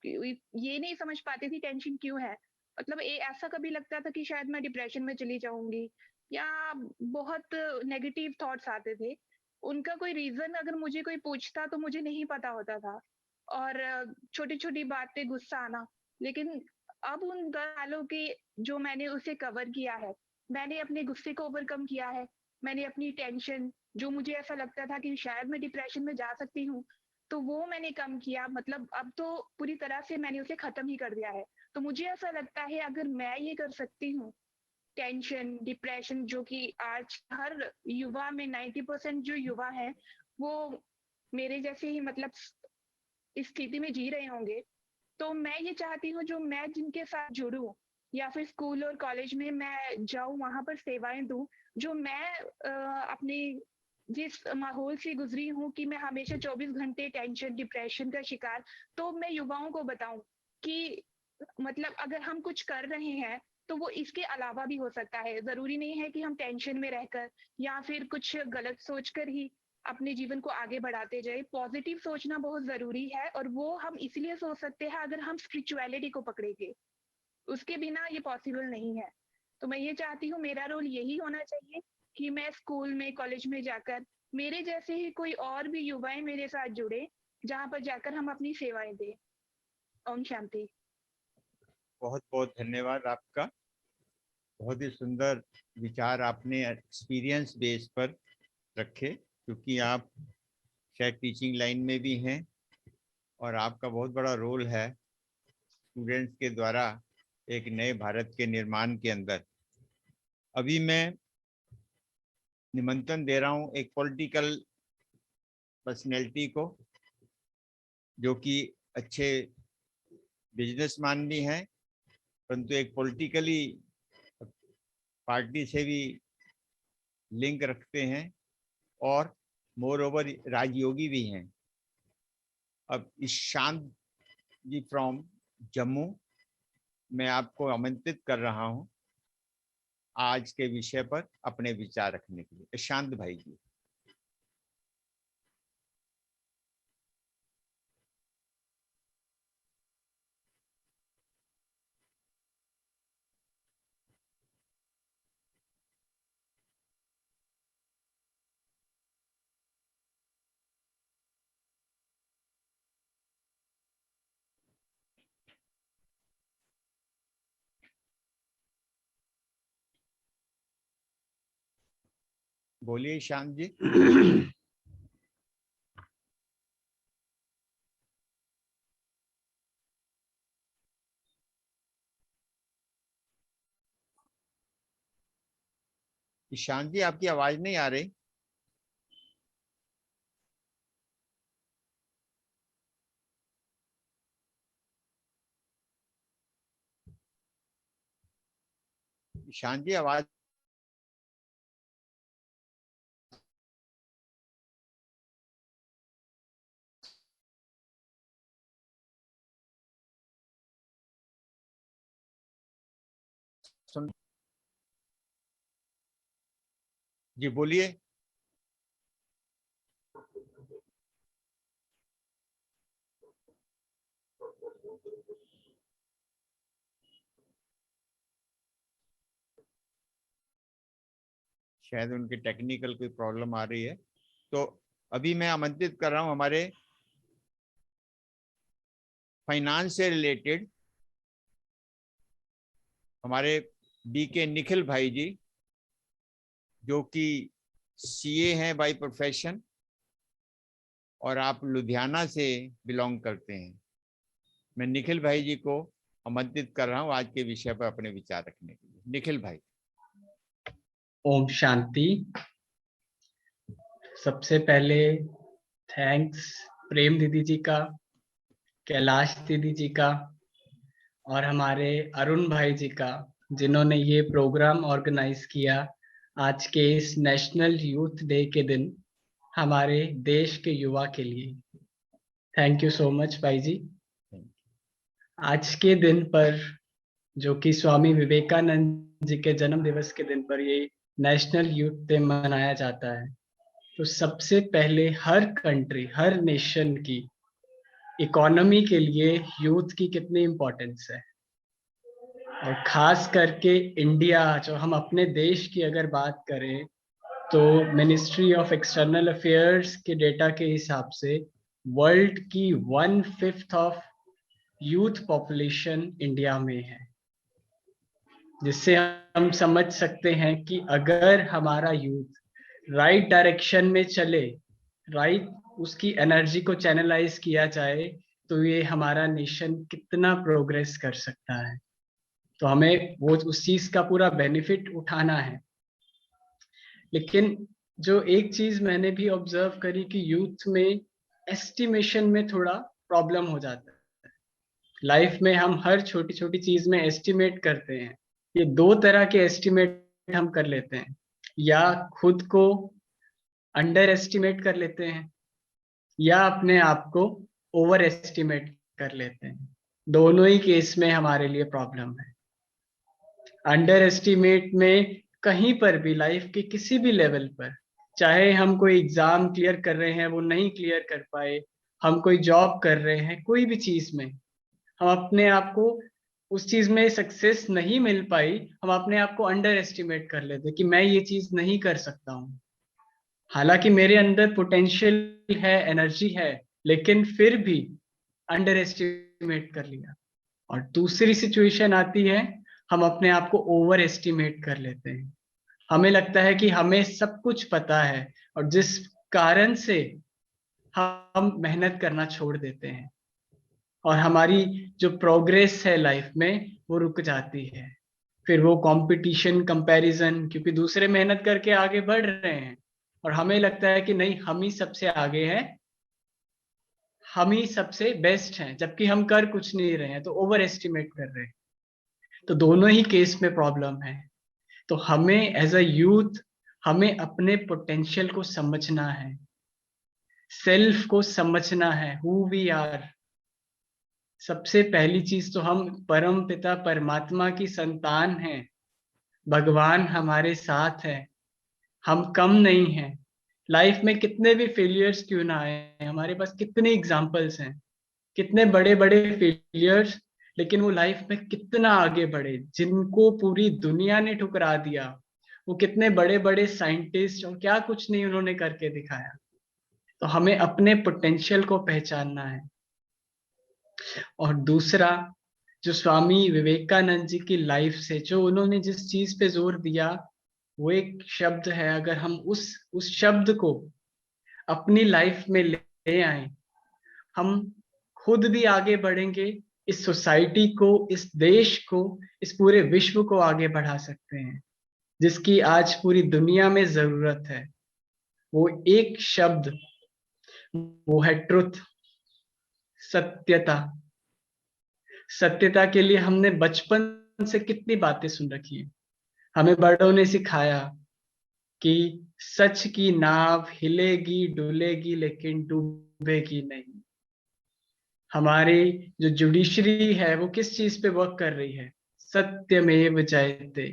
ये नहीं समझ पाती थी टेंशन क्यों है। मतलब ऐसा कभी लगता था कि शायद मैं डिप्रेशन में चली जाऊँगी या बहुत नेगेटिव थॉट्स आते थे। उनका कोई रीज़न अगर मुझे कोई पूछता तो मुझे नहीं पता होता था और छोटी-छोटी बात पे गुस्सा आना। लेकिन अब उन 10 सालों के जो मैंने उसे कवर किया है, मैंने अपने गुस्से को ओवरकम किया है, मैंने अपनी टेंशन जो मुझे ऐसा लगता था कि शायद मैं डिप्रेशन में जा सकती हूँ, तो वो मैंने कम किया। मतलब अब तो पूरी तरह से मैंने उसे खत्म ही कर दिया है। तो मुझे ऐसा लगता है अगर मैं ये कर सकती हूँ, टेंशन, डिप्रेशन जो कि आज हर युवा में 90% जो युवा हैं, वो मेरे जैसे ही मतलब इस स्थिति में जी रहे होंगे, तो मैं ये चाहती हूँ जो मैं जिनके साथ जुड़ूँ या फिर स्कूल और कॉलेज में मैं जाऊँ वहाँ पर सेवाएँ दूँ, जो मैं अपने जिस माहौल से गुज़री हूँ कि मैं हमेशा 24 घंटे टेंशन, डिप्रेशन का शिकार, तो मैं युवाओं को बताऊँ कि मतलब अगर हम कुछ कर रहे हैं, तो वो इसके अलावा भी हो सकता है। ज़रूरी नहीं है कि हम टेंशन में रहकर या फिर कुछ गलत सोचकर ही अपने जीवन को आगे बढ़ाते जाए। पॉजिटिव सोचना बहुत ज़रूरी है और वो हम इसलिए सोच सकते हैं अगर हम स्पिरिचुअलिटी को पकड़ेंगे। उसके बिना ये पॉसिबल नहीं है। तो मैं ये चाहती हूँ मेरा रोल यही होना चाहिए कि मैं स्कूल में, कॉलेज में जाकर मेरे जैसे ही कोई और भी युवाएँ मेरे साथ जुड़े, जहाँ पर जाकर हम अपनी सेवाएँ दें। ओम शांति। बहुत बहुत धन्यवाद आपका। बहुत ही सुंदर विचार आपने एक्सपीरियंस बेस पर रखे, क्योंकि आप शायद टीचिंग लाइन में भी हैं और आपका बहुत बड़ा रोल है स्टूडेंट्स के द्वारा एक नए भारत के निर्माण के अंदर। अभी मैं निमंत्रण दे रहा हूं एक पॉलिटिकल पर्सनैलिटी को, जो कि अच्छे बिजनेसमैन भी हैं, परंतु एक पॉलिटिकली पार्टी से भी लिंक रखते हैं और मोर ओवर राजयोगी भी हैं। अब ईशांत जी फ्रॉम जम्मू, मैं आपको आमंत्रित कर रहा हूं आज के विषय पर अपने विचार रखने के लिए। ईशांत भाई जी। बोलिए ईशांत जी। ईशांत जी आपकी आवाज नहीं आ रही। ईशांत जी आवाज सुन। जी बोलिए। शायद उनके टेक्निकल कोई प्रॉब्लम आ रही है। तो अभी मैं आमंत्रित कर रहा हूं हमारे फाइनेंस से रिलेटेड हमारे बीके निखिल भाई जी, जो कि सीए हैं बाय प्रोफेशन और आप लुधियाना से बिलोंग करते हैं। मैं निखिल भाई जी को आमंत्रित कर रहा हूँ आज के विषय पर अपने विचार रखने के लिए। निखिल भाई। ओम शांति। सबसे पहले थैंक्स प्रेम दीदी जी का, कैलाश दीदी जी का और हमारे अरुण भाई जी का, जिन्होंने ये प्रोग्राम ऑर्गेनाइज किया आज के इस नेशनल यूथ डे के दिन हमारे देश के युवा के लिए। थैंक यू सो मच भाई जी। आज के दिन पर, जो कि स्वामी विवेकानंद जी के जन्म दिवस के दिन पर ये नेशनल यूथ डे मनाया जाता है, तो सबसे पहले हर कंट्री, हर नेशन की इकोनॉमी के लिए यूथ की कितनी इम्पोर्टेंस है। और खास करके इंडिया, जो हम अपने देश की अगर बात करें तो मिनिस्ट्री ऑफ एक्सटर्नल अफेयर्स के डेटा के हिसाब से वर्ल्ड की 1/5 ऑफ यूथ पॉपुलेशन इंडिया में है, जिससे हम समझ सकते हैं कि अगर हमारा यूथ राइट डायरेक्शन में चले, राइट उसकी एनर्जी को चैनलाइज किया जाए, तो ये हमारा नेशन कितना प्रोग्रेस कर सकता है। तो हमें वो उस चीज का पूरा बेनिफिट उठाना है। लेकिन जो एक चीज मैंने भी ऑब्जर्व करी कि यूथ में एस्टिमेशन में थोड़ा प्रॉब्लम हो जाता है। लाइफ में हम हर छोटी छोटी चीज में एस्टिमेट करते हैं। ये दो तरह के एस्टिमेट हम कर लेते हैं, या खुद को अंडर एस्टिमेट कर लेते हैं या अपने आप को ओवर एस्टिमेट कर लेते हैं। दोनों ही केस में हमारे लिए प्रॉब्लम है। अंडर एस्टिमेट में कहीं पर भी लाइफ के किसी भी लेवल पर, चाहे हम कोई एग्जाम क्लियर कर रहे हैं वो नहीं क्लियर कर पाए, हम कोई जॉब कर रहे हैं, कोई भी चीज में हम अपने आप को उस चीज में सक्सेस नहीं मिल पाई, हम अपने आप को अंडर एस्टिमेट कर लेते कि मैं ये चीज नहीं कर सकता हूँ। हालांकि मेरे अंदर पोटेंशियल है, एनर्जी है, लेकिन फिर भी अंडर एस्टिमेट कर लिया। और दूसरी सिचुएशन आती है, हम अपने आप को ओवर एस्टिमेट कर लेते हैं। हमें लगता है कि हमें सब कुछ पता है और जिस कारण से हम मेहनत करना छोड़ देते हैं और हमारी जो प्रोग्रेस है लाइफ में वो रुक जाती है। फिर वो कंपटीशन, कंपैरिजन, क्योंकि दूसरे मेहनत करके आगे बढ़ रहे हैं और हमें लगता है कि नहीं, हम ही सबसे आगे हैं, हम ही सबसे बेस्ट हैं, जबकि हम कर कुछ नहीं रहे हैं, तो ओवर एस्टिमेट कर रहे हैं। तो दोनों ही केस में प्रॉब्लम है। तो हमें एज अ यूथ हमें अपने पोटेंशियल को समझना है, सेल्फ को समझना है, हु वी आर। सबसे पहली चीज तो हम परम पिता परमात्मा की संतान हैं, भगवान हमारे साथ है, हम कम नहीं हैं। लाइफ में कितने भी फेलियर्स क्यों ना आए, हमारे पास कितने एग्जाम्पल्स हैं, कितने बड़े बड़े फेलियर्स, लेकिन वो लाइफ में कितना आगे बढ़े, जिनको पूरी दुनिया ने ठुकरा दिया। वो कितने बड़े बड़े साइंटिस्ट और क्या कुछ नहीं उन्होंने करके दिखाया। तो हमें अपने पोटेंशियल को पहचानना है। और दूसरा, जो स्वामी विवेकानंद जी की लाइफ से जो उन्होंने जिस चीज पे जोर दिया, वो एक शब्द है, अगर हम उस शब्द को अपनी लाइफ में ले आए, हम खुद भी आगे बढ़ेंगे, इस सोसाइटी को, इस देश को, इस पूरे विश्व को आगे बढ़ा सकते हैं, जिसकी आज पूरी दुनिया में जरूरत है। वो एक शब्द, वो है ट्रुथ, सत्यता। सत्यता के लिए हमने बचपन से कितनी बातें सुन रखी है। हमें बड़ों ने सिखाया कि सच की नाव हिलेगी डुलेगी लेकिन डूबेगी नहीं। हमारी जो जुडिशरी है वो किस चीज पे वर्क कर रही है? सत्यमेव जयते।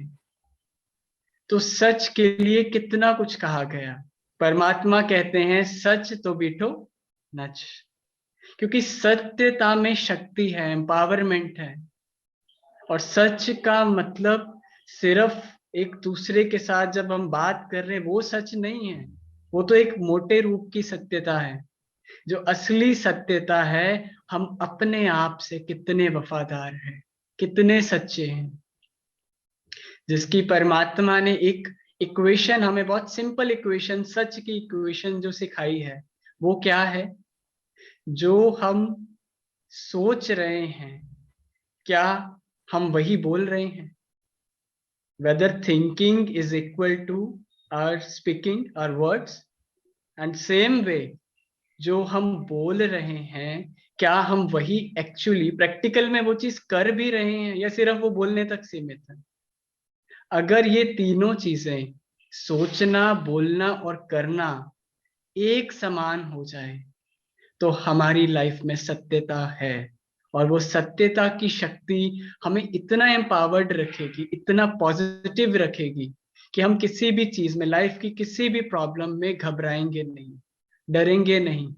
तो सच के लिए कितना कुछ कहा गया। परमात्मा कहते हैं सच तो बिठो नच, क्योंकि सत्यता में शक्ति है, एम्पावरमेंट है। और सच का मतलब सिर्फ एक दूसरे के साथ जब हम बात कर रहे हैं वो सच नहीं है, वो तो एक मोटे रूप की सत्यता है। जो असली सत्यता है, हम अपने आप से कितने वफादार हैं, कितने सच्चे हैं, जिसकी परमात्मा ने एक इक्वेशन हमें, बहुत सिंपल इक्वेशन, सच की इक्वेशन जो सिखाई है, वो क्या है? जो हम सोच रहे हैं, क्या हम वही बोल रहे हैं? Whether thinking is equal to our speaking, our words, and same way जो हम बोल रहे हैं, क्या हम वही एक्चुअली प्रैक्टिकल में वो चीज कर भी रहे हैं या सिर्फ वो बोलने तक सीमित है? अगर ये तीनों चीजें, सोचना, बोलना और करना, एक समान हो जाए तो हमारी लाइफ में सत्यता है। और वो सत्यता की शक्ति हमें इतना एम्पावर्ड रखेगी, इतना पॉजिटिव रखेगी कि हम किसी भी चीज में, लाइफ की किसी भी प्रॉब्लम में घबराएंगे नहीं, डरेंगे नहीं।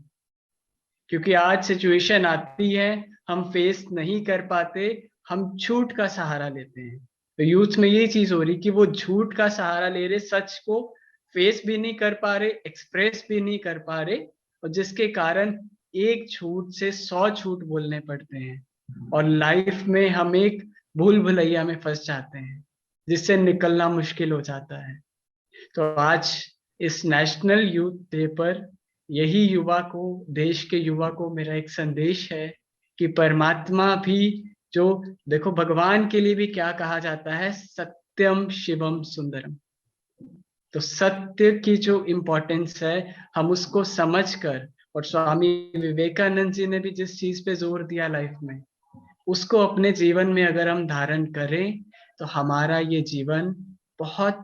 क्योंकि आज सिचुएशन आती है, हम फेस नहीं कर पाते, हम झूठ का सहारा लेते हैं। तो यूथ में यही चीज हो रही कि वो झूठ का सहारा ले रहे, सच को फेस भी नहीं कर पा रहे, एक्सप्रेस भी नहीं कर पा रहे, और जिसके कारण एक झूठ से 100 झूठ बोलने पड़ते हैं और लाइफ में हम एक भूल भुलैया में फंस जाते हैं जिससे निकलना मुश्किल हो जाता है। तो आज इस नेशनल यूथ डे पर यही युवा को, देश के युवा को मेरा एक संदेश है कि परमात्मा भी, जो देखो भगवान के लिए भी क्या कहा जाता है, सत्यम शिवम सुंदरम। तो सत्य की जो इम्पोर्टेंस है हम उसको समझकर, और स्वामी विवेकानंद जी ने भी जिस चीज पे जोर दिया लाइफ में, उसको अपने जीवन में अगर हम धारण करें तो हमारा ये जीवन बहुत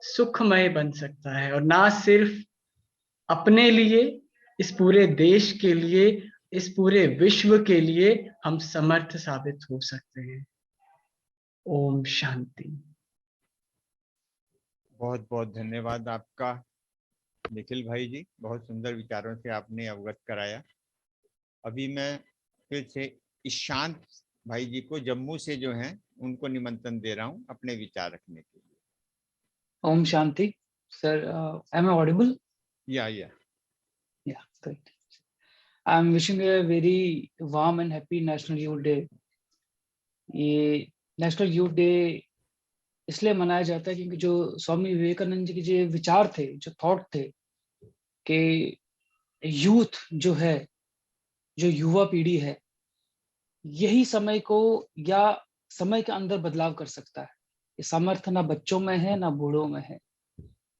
सुखमय बन सकता है। और ना सिर्फ अपने लिए, इस पूरे देश के लिए, इस पूरे विश्व के लिए हम समर्थ साबित हो सकते हैं। ओम शांति। बहुत बहुत धन्यवाद आपका निखिल भाई जी, बहुत सुंदर विचारों से आपने अवगत कराया। अभी मैं फिर से ईशांत भाई जी को जम्मू से जो हैं उनको निमंत्रण दे रहा हूं अपने विचार रखने के लिए। Om Shanti. Sir, am I audible? Yeah. Yeah, great. I'm wishing a very warm and happy National Youth Day. ये नेशनल यूथ डे इसलिए मनाया जाता है क्योंकि जो स्वामी विवेकानंद जी के जो विचार थे, जो थॉट थे कि यूथ जो है, जो युवा पीढ़ी है, यही समय को या समय के अंदर बदलाव कर सकता है। ये सामर्थ्य ना बच्चों में है ना बूढ़ों में है,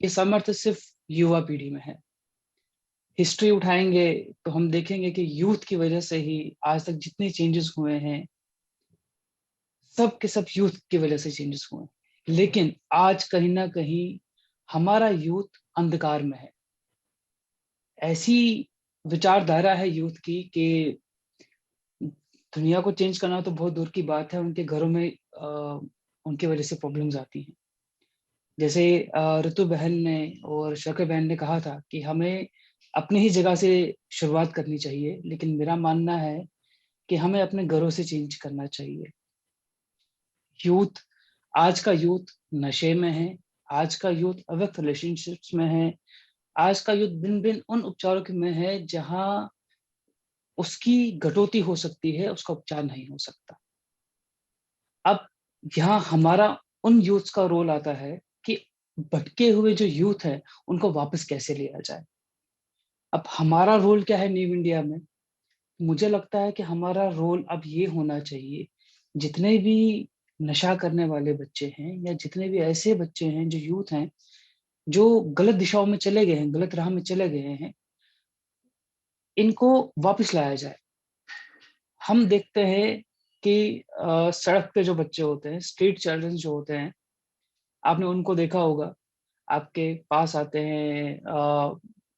ये सामर्थ्य सिर्फ युवा पीढ़ी में है। हिस्ट्री उठाएंगे तो हम देखेंगे कि यूथ की वजह से ही आज तक जितने चेंजेस हुए हैं, सब के सब यूथ की वजह से चेंजेस हुए हैं। लेकिन आज कहीं ना कहीं हमारा यूथ अंधकार में है। ऐसी विचारधारा है यूथ की कि दुनिया को चेंज करना तो बहुत दूर की बात है, उनके घरों में उनकी वजह से प्रॉब्लम्स आती हैं। जैसे ऋतु बहन ने और शकर बहन ने कहा था कि हमें अपनी ही जगह से शुरुआत करनी चाहिए, लेकिन मेरा मानना है कि हमें अपने घरों से चेंज करना चाहिए। यूथ, आज का यूथ नशे में है, आज का यूथ अवैध रिलेशनशिप्स में है, आज का यूथ भिन्न भिन्न उन उपचारों में है जहां उसकी कटौती हो सकती है, उसका उपचार नहीं हो सकता। अब यहाँ हमारा उन यूथ्स का रोल आता है कि भटके हुए जो यूथ है उनको वापस कैसे लिया जाए। अब हमारा रोल क्या है न्यू इंडिया में? मुझे लगता है कि हमारा रोल अब ये होना चाहिए, जितने भी नशा करने वाले बच्चे हैं या जितने भी ऐसे बच्चे हैं जो यूथ हैं जो गलत दिशाओं में चले गए हैं, गलत राह में चले गए हैं, इनको वापस लाया जाए। हम देखते हैं कि सड़क पे जो बच्चे होते हैं, स्ट्रीट चिल्ड्रन जो होते हैं, आपने उनको देखा होगा, आपके पास आते हैं,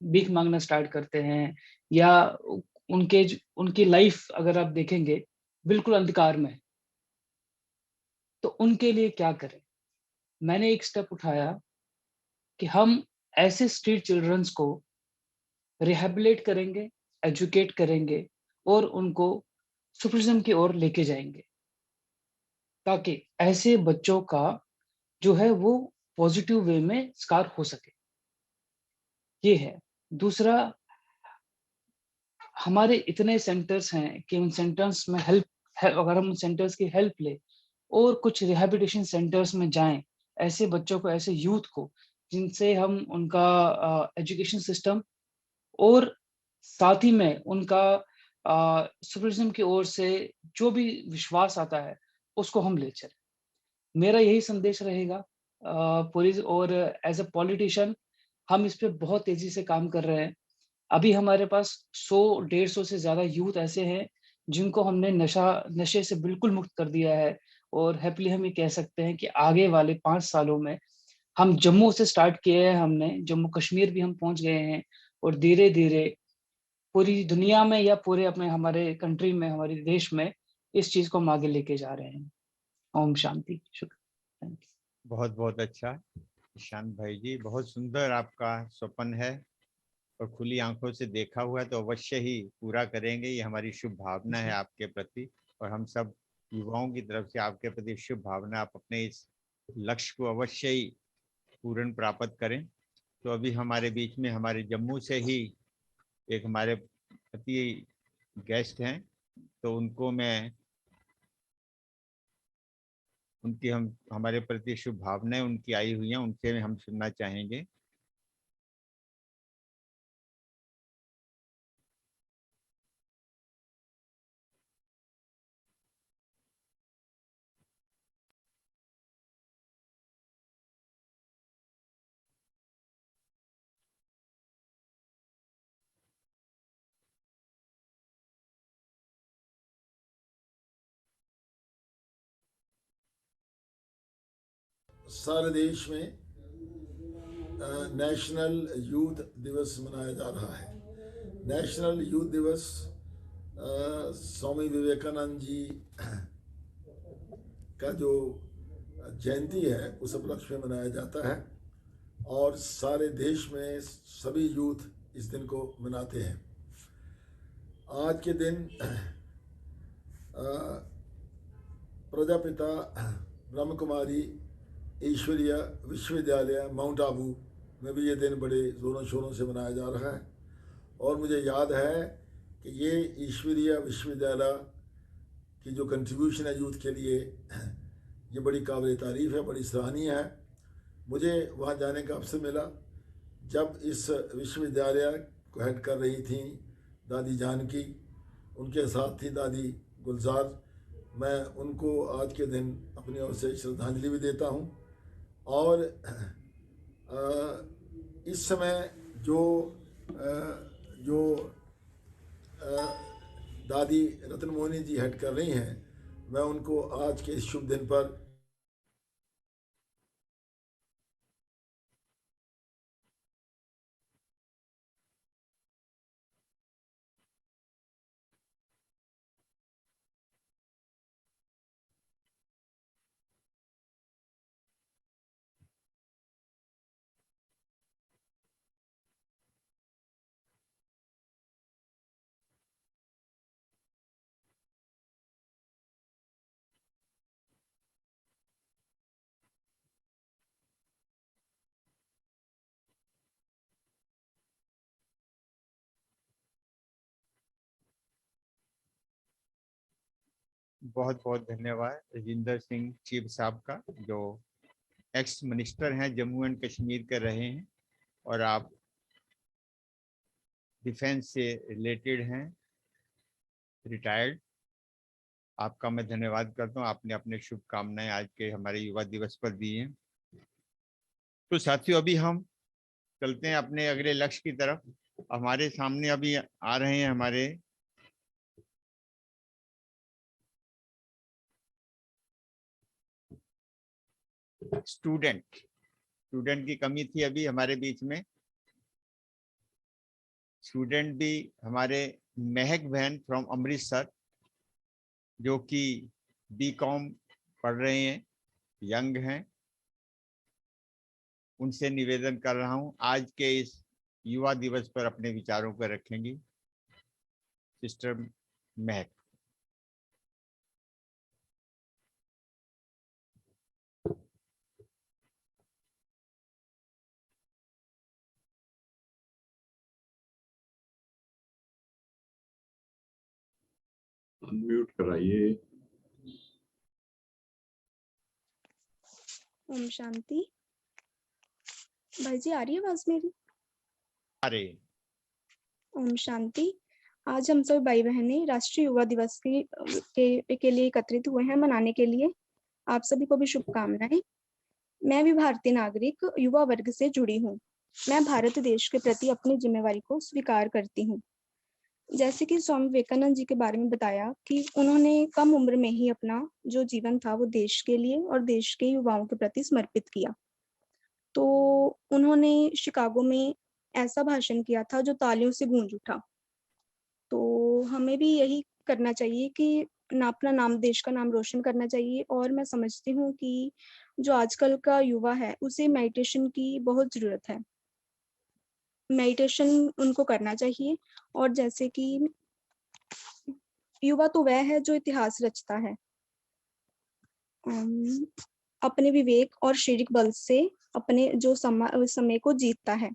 भीख मांगना स्टार्ट करते हैं, या उनकी लाइफ अगर आप देखेंगे बिल्कुल अंधकार में है। तो उनके लिए क्या करें? मैंने एक स्टेप उठाया कि हम ऐसे स्ट्रीट चिल्ड्रंस को रिहेबिलिटेट करेंगे, एजुकेट करेंगे और उनको सोशलिज्म की ओर लेके जाएंगे, ताकि ऐसे बच्चों का जो है वो पॉजिटिव वे में स्कार हो सके। ये है। दूसरा, हमारे इतने सेंटर्स हैं कि उन सेंटर्स में अगर हम उन सेंटर्स की हेल्प ले और कुछ रिहेबिलिटेशन सेंटर्स में जाएं, ऐसे बच्चों को, ऐसे यूथ को, जिनसे हम उनका एजुकेशन सिस्टम और साथ ही में उनका सोशलिज्म की ओर से जो भी विश्वास आता है उसको हम ले चले। मेरा यही संदेश रहेगा पूरी। और एज अ पॉलिटिशियन हम इस पे बहुत तेजी से काम कर रहे हैं। अभी हमारे पास 100-150 से ज्यादा यूथ ऐसे हैं जिनको हमने नशे से बिल्कुल मुक्त कर दिया है। और हैप्पीली हम ये कह सकते हैं कि आगे वाले 5 सालों में हम जम्मू से स्टार्ट किए हैं, हमने जम्मू कश्मीर भी हम पहुंच गए हैं और धीरे धीरे पूरी दुनिया में या पूरे अपने हमारे कंट्री में, हमारे देश में इस चीज को हम आगे लेके जा रहे हैं। ओम शांति। शुक्र। Thank you. बहुत बहुत अच्छा ईशान भाई जी, बहुत सुंदर आपका स्वप्न है और खुली आंखों से देखा हुआ है तो अवश्य ही पूरा करेंगे। ये हमारी शुभ भावना है आपके प्रति और हम सब युवाओं की तरफ से आपके प्रति शुभ भावना। आप अपने इस लक्ष्य को अवश्य ही पूर्ण प्राप्त करें। तो अभी हमारे बीच में हमारे जम्मू से ही एक हमारे अति गेस्ट हैं, तो उनको मैं उनकी हम हमारे प्रति शुभ भावनाएं उनकी आई हुई हैं, उनसे हम सुनना चाहेंगे। सारे देश में नेशनल यूथ दिवस मनाया जा रहा है। नेशनल यूथ दिवस स्वामी विवेकानंद जी का जो जयंती है उस उपलक्ष्य में मनाया जाता है और सारे देश में सभी यूथ इस दिन को मनाते हैं। आज के दिन प्रजापिता ब्रह्म कुमारी ईश्वरीय विश्वविद्यालय माउंट आबू में भी ये दिन बड़े ज़ोरों शोरों से मनाया जा रहा है। और मुझे याद है कि ये ईश्वरीय विश्वविद्यालय की जो कंट्रीब्यूशन है यूथ के लिए ये बड़ी काबिल तारीफ़ है, बड़ी सराहनीय है। मुझे वहाँ जाने का अवसर मिला जब इस विश्वविद्यालय को हेड कर रही थी दादी जानकी, उनके साथ थी दादी गुलजार। मैं उनको आज के दिन अपनी ओर से श्रद्धांजलि भी देता हूँ। और इस समय जो दादी रत्न मोहिनी जी हेड कर रही हैं, मैं उनको आज के इस शुभ दिन पर बहुत बहुत धन्यवाद राजिंदर सिंह चीफ साहब का, जो एक्स मिनिस्टर हैं जम्मू एंड कश्मीर के रहे हैं और आप डिफेंस से रिलेटेड हैं, रिटायर्ड। आपका मैं धन्यवाद करता हूँ, आपने अपने शुभकामनाएं आज के हमारे युवा दिवस पर दी हैं। तो साथियों अभी हम चलते हैं अपने अगले लक्ष्य की तरफ। हमारे सामने अभी आ रहे हैं हमारे स्टूडेंट की कमी थी अभी हमारे बीच में। स्टूडेंट भी हमारे महक बहन फ्रॉम अमृतसर, जो कि बीकॉम पढ़ रहे हैं, यंग हैं, उनसे निवेदन कर रहा हूं आज के इस युवा दिवस पर अपने विचारों को रखेंगी सिस्टर महक। अनम्यूट कराइए। ओम शांति। भाई जी आ रही है आवाज मेरी? अरे ओम शांति। आज हम सब भाई बहनें राष्ट्रीय युवा दिवस के लिए एकत्रित हुए हैं मनाने के लिए। आप सभी को भी शुभकामनाएं। मैं भी भारतीय नागरिक युवा वर्ग से जुड़ी हूँ। मैं भारत देश के प्रति अपनी जिम्मेवारी को स्वीकार करती हूँ। जैसे कि स्वामी विवेकानंद जी के बारे में बताया कि उन्होंने कम उम्र में ही अपना जो जीवन था वो देश के लिए और देश के युवाओं के प्रति समर्पित किया। तो उन्होंने शिकागो में ऐसा भाषण किया था जो तालियों से गूंज उठा। तो हमें भी यही करना चाहिए कि अपना नाम, देश का नाम रोशन करना चाहिए। और मैं समझती हूँ कि जो आजकल का युवा है उसे मेडिटेशन की बहुत जरूरत है। मेडिटेशन उनको करना चाहिए। और जैसे कि युवा तो वह है जो इतिहास रचता है, अपने विवेक और शारीरिक बल से अपने जो समय को जीतता है।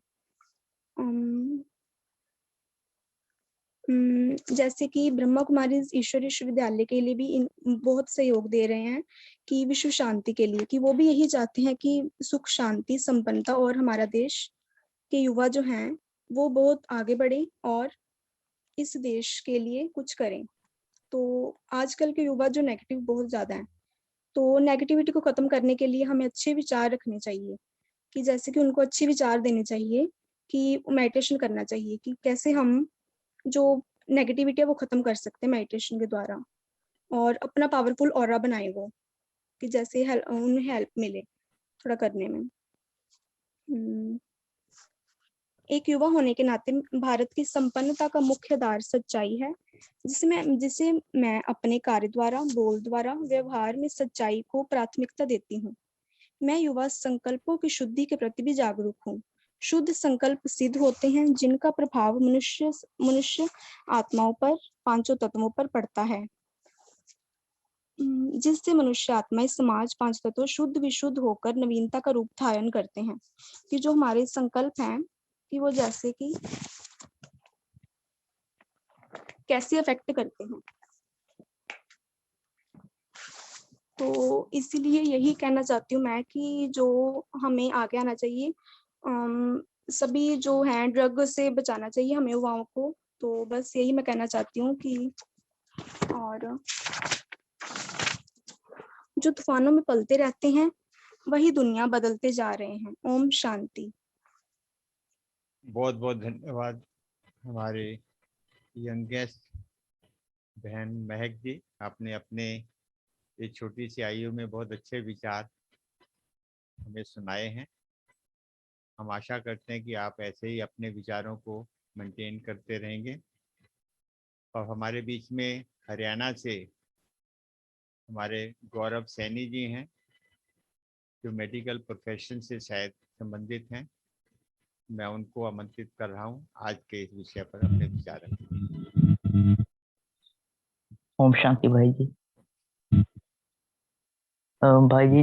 जैसे कि ब्रह्मा कुमारी ईश्वरीय विश्वविद्यालय के लिए भी बहुत सहयोग दे रहे हैं कि विश्व शांति के लिए, कि वो भी यही चाहते हैं कि सुख, शांति, संपन्नता और हमारा देश के युवा जो हैं वो बहुत आगे बढ़े और इस देश के लिए कुछ करें। तो आजकल के युवा जो नेगेटिव बहुत ज्यादा है, तो नेगेटिविटी को खत्म करने के लिए हमें अच्छे विचार रखने चाहिए, कि जैसे कि उनको अच्छे विचार देने चाहिए, कि मेडिटेशन करना चाहिए कि कैसे हम जो नेगेटिविटी है वो खत्म कर सकते हैं मेडिटेशन के द्वारा, और अपना पावरफुल ऑरा बनाए वो, कि जैसे उन्हें हेल्प मिले थोड़ा करने में। एक युवा होने के नाते भारत की संपन्नता का मुख्य आधार सच्चाई है, जिसे मैं अपने कार्य द्वारा, बोल द्वारा, व्यवहार में सच्चाई को प्राथमिकता देती हूँ। मैं युवा संकल्पों की शुद्धि के प्रति भी जागरूक हूँ। शुद्ध संकल्प सिद्ध होते हैं जिनका प्रभाव मनुष्य आत्माओं पर, पांचों तत्वों पर पड़ता है, जिससे मनुष्य आत्माएं, समाज, पांच तत्व शुद्ध विशुद्ध होकर नवीनता का रूप धारण करते हैं। कि जो हमारे संकल्प हैं कि वो जैसे कि कैसे अफेक्ट करते हैं। तो इसीलिए यही कहना चाहती हूँ मैं कि जो हमें आगे आना चाहिए, सभी जो हैं ड्रग से बचाना चाहिए हमें युवाओं को। तो बस यही मैं कहना चाहती हूँ कि और जो तूफानों में पलते रहते हैं वही दुनिया बदलते जा रहे हैं। ओम शांति। बहुत बहुत धन्यवाद हमारे यंगेस्ट बहन महक जी। आपने अपने एक छोटी सी आयु में बहुत अच्छे विचार हमें सुनाए हैं। हम आशा करते हैं कि आप ऐसे ही अपने विचारों को मेंटेन करते रहेंगे। और हमारे बीच में हरियाणा से हमारे गौरव सैनी जी हैं, जो मेडिकल प्रोफेशन से शायद संबंधित हैं। मैं उनको आमंत्रित कर रहा हूं आज के इस विषय पर अपने विचार रखें। ओम शांति भाई जी। भाई जी,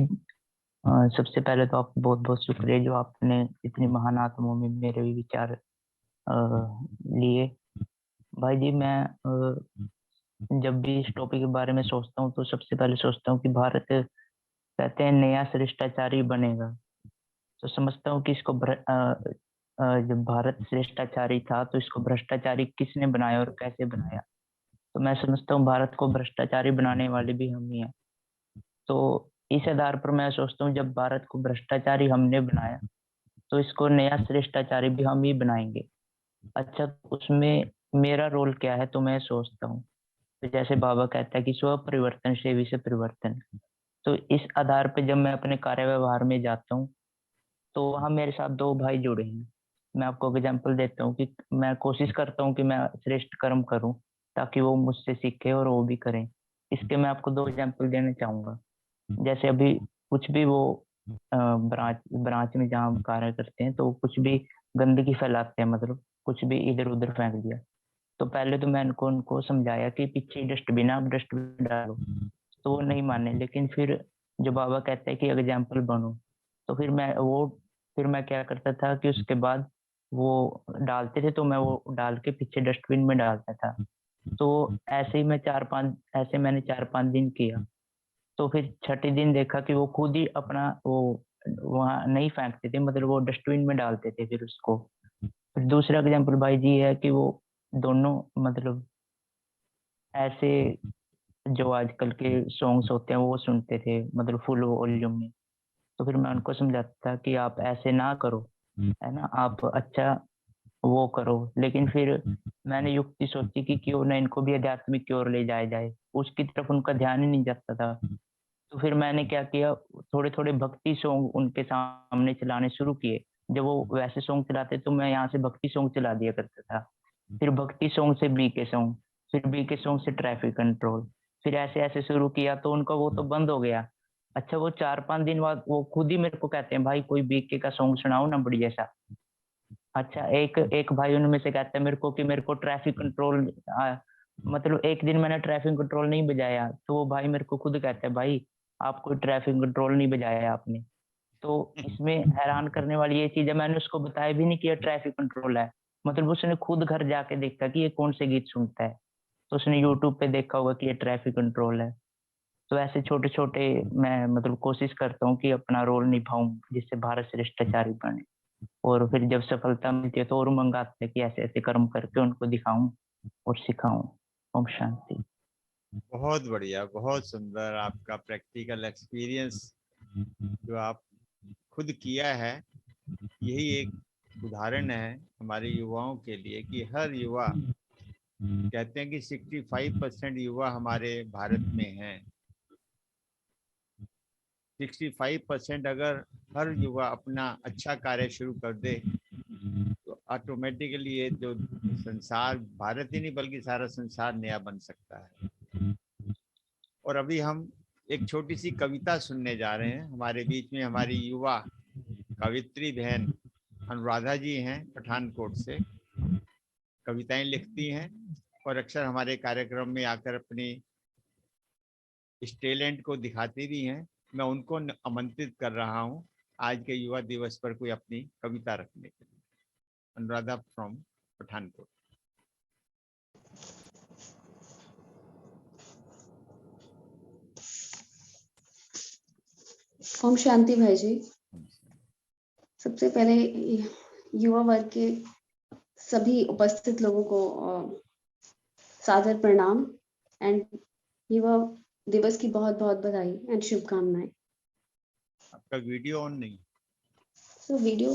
सबसे पहले तो आपको बहुत बहुत शुक्रिया जो आपने इतनी महान आत्माओं में मेरे भी विचार लिए। भाई जी, मैं जब भी इस टॉपिक के बारे में सोचता हूँ तो सबसे पहले सोचता हूँ कि भारत कहते हैं नया श्रेष्ठाचारी बनेगा, तो समझता हूँ कि इसको जब भारत श्रेष्ठाचारी था तो इसको भ्रष्टाचारी किसने बनाया और कैसे बनाया। तो मैं समझता हूँ भारत को भ्रष्टाचारी बनाने वाले भी हम ही हैं। तो इस आधार पर मैं सोचता हूँ जब भारत को भ्रष्टाचारी हमने बनाया तो इसको नया श्रेष्ठाचारी भी हम ही बनाएंगे। अच्छा, उसमें मेरा रोल क्या है? तो मैं सोचता हूँ तो जैसे बाबा कहता है कि स्व परिवर्तन से विश्व परिवर्तन। तो इस आधार पर जब मैं अपने कार्य व्यवहार में जाता हूँ तो वहाँ मेरे साथ दो भाई जुड़े हैं। मैं आपको एग्जाम्पल देता हूँ कि मैं कोशिश करता हूँ कि मैं श्रेष्ठ कर्म करूँ ताकि वो मुझसे सीखे और वो भी करें। इसके मैं आपको दो एग्जाम्पल देना चाहूंगा। जैसे अभी कुछ भी वो ब्रांच में जहाँ हम कार्य करते हैं तो कुछ भी गंदगी फैलाते हैं, मतलब कुछ भी इधर उधर फेंक दिया। तो पहले तो मैं उनको समझाया कि पीछे डस्टबिन है, आप डस्टबिन डालो, तो वो नहीं माने। लेकिन फिर जो बाबा कहते हैं कि एग्जाम्पल बनो, तो फिर मैं क्या करता था कि उसके बाद वो डालते थे तो मैं वो डाल के पीछे डस्टबिन में डालता था। तो ऐसे ही मैंने 4-5 दिन किया। तो फिर छठे दिन देखा कि वो खुद ही अपना वो वहाँ नहीं फेंकते थे, मतलब वो डस्टबिन में डालते थे फिर उसको। फिर दूसरा एग्जाम्पल भाई जी है कि वो दोनों मतलब ऐसे जो आजकल के सॉन्ग्स होते हैं वो सुनते थे, मतलब फुल वॉल्यूम में। तो फिर मैं उनको समझाता था कि आप ऐसे ना करो, है ना? आप अच्छा वो करो। लेकिन फिर मैंने युक्ति सोची कि क्यों ना इनको भी आध्यात्मिक की ओर ले जाया जाए, उसकी तरफ उनका ध्यान ही नहीं जाता था। तो फिर मैंने क्या किया, थोड़े-थोड़े भक्ति सॉन्ग उनके सामने चलाने शुरू किए। जब वो वैसे सॉन्ग चलाते तो मैं यहाँ से भक्ति सॉन्ग चला दिया करता था। फिर भक्ति सॉन्ग से बीके सॉन्ग, फिर बीके सॉन्ग से ट्रैफिक कंट्रोल, फिर ऐसे-ऐसे शुरू किया तो उनका वो तो बंद हो गया। अच्छा वो 4-5 दिन बाद वो खुद ही मेरे को कहते हैं, भाई कोई बीके का सॉन्ग सुनाओ ना बढ़िया सा। अच्छा एक एक भाई उनमें से कहता है मेरे को कि मेरे को ट्रैफिक कंट्रोल मतलब एक दिन मैंने ट्रैफिक कंट्रोल नहीं बजाया, तो वो भाई मेरे को खुद कहता है, भाई आप कोई ट्रैफिक कंट्रोल नहीं बजाया है आपने। तो इसमें हैरान करने वाली ये चीज़ है, मैंने उसको बताया भी नहीं कि ये ट्रैफिक कंट्रोल है। मतलब उसने खुद घर जाके देखा कि ये कौन से गीत सुनता है। तो उसने यूट्यूब पे देखा होगा कि ये ट्रैफिक कंट्रोल है। तो ऐसे छोटे-छोटे मैं मतलब कोशिश करता हूँ कि अपना रोल निभाऊँ जिससे भारत श्रेष्ठाचारी बने। और फिर जब सफलता मिलती है तो और उमंग आता है कि ऐसे-ऐसे कर्म करके उनको दिखाऊँ और सिखाऊँ। ओम शांति। बहुत बढ़िया, बहुत सुंदर आपका प्रैक्टिकल एक्सपीरियंस जो आप खुद किया है। यही एक उदाहरण है हमारे युवाओं के लिए कि हर युवा, कहते हैं कि 65% युवा हमारे भारत में हैं। 65% अगर हर युवा अपना अच्छा कार्य शुरू कर दे तो ऑटोमेटिकली ये जो संसार, भारत ही नहीं बल्कि सारा संसार नया बन सकता है। और अभी हम एक छोटी सी कविता सुनने जा रहे हैं। हमारे बीच में हमारी युवा कवित्री बहन अनुराधा जी हैं, पठानकोट से। कविताएं लिखती हैं और अक्सर हमारे कार्यक्रम में आकर अपनी इस टैलेंट को दिखाती भी हैं। मैं उनको आमंत्रित कर रहा हूं आज के युवा दिवस पर कोई अपनी कविता रखने के लिए। अनुराधा फ्रॉम पठानकोट। ओम शांति भाई जी। सबसे पहले युवा वर्ग के सभी उपस्थित लोगों को सादर प्रणाम एंड युवा दिवस की बहुत बहुत बधाई एंड शुभकामनाएं। आपका वीडियो ऑन नहीं? तो वीडियो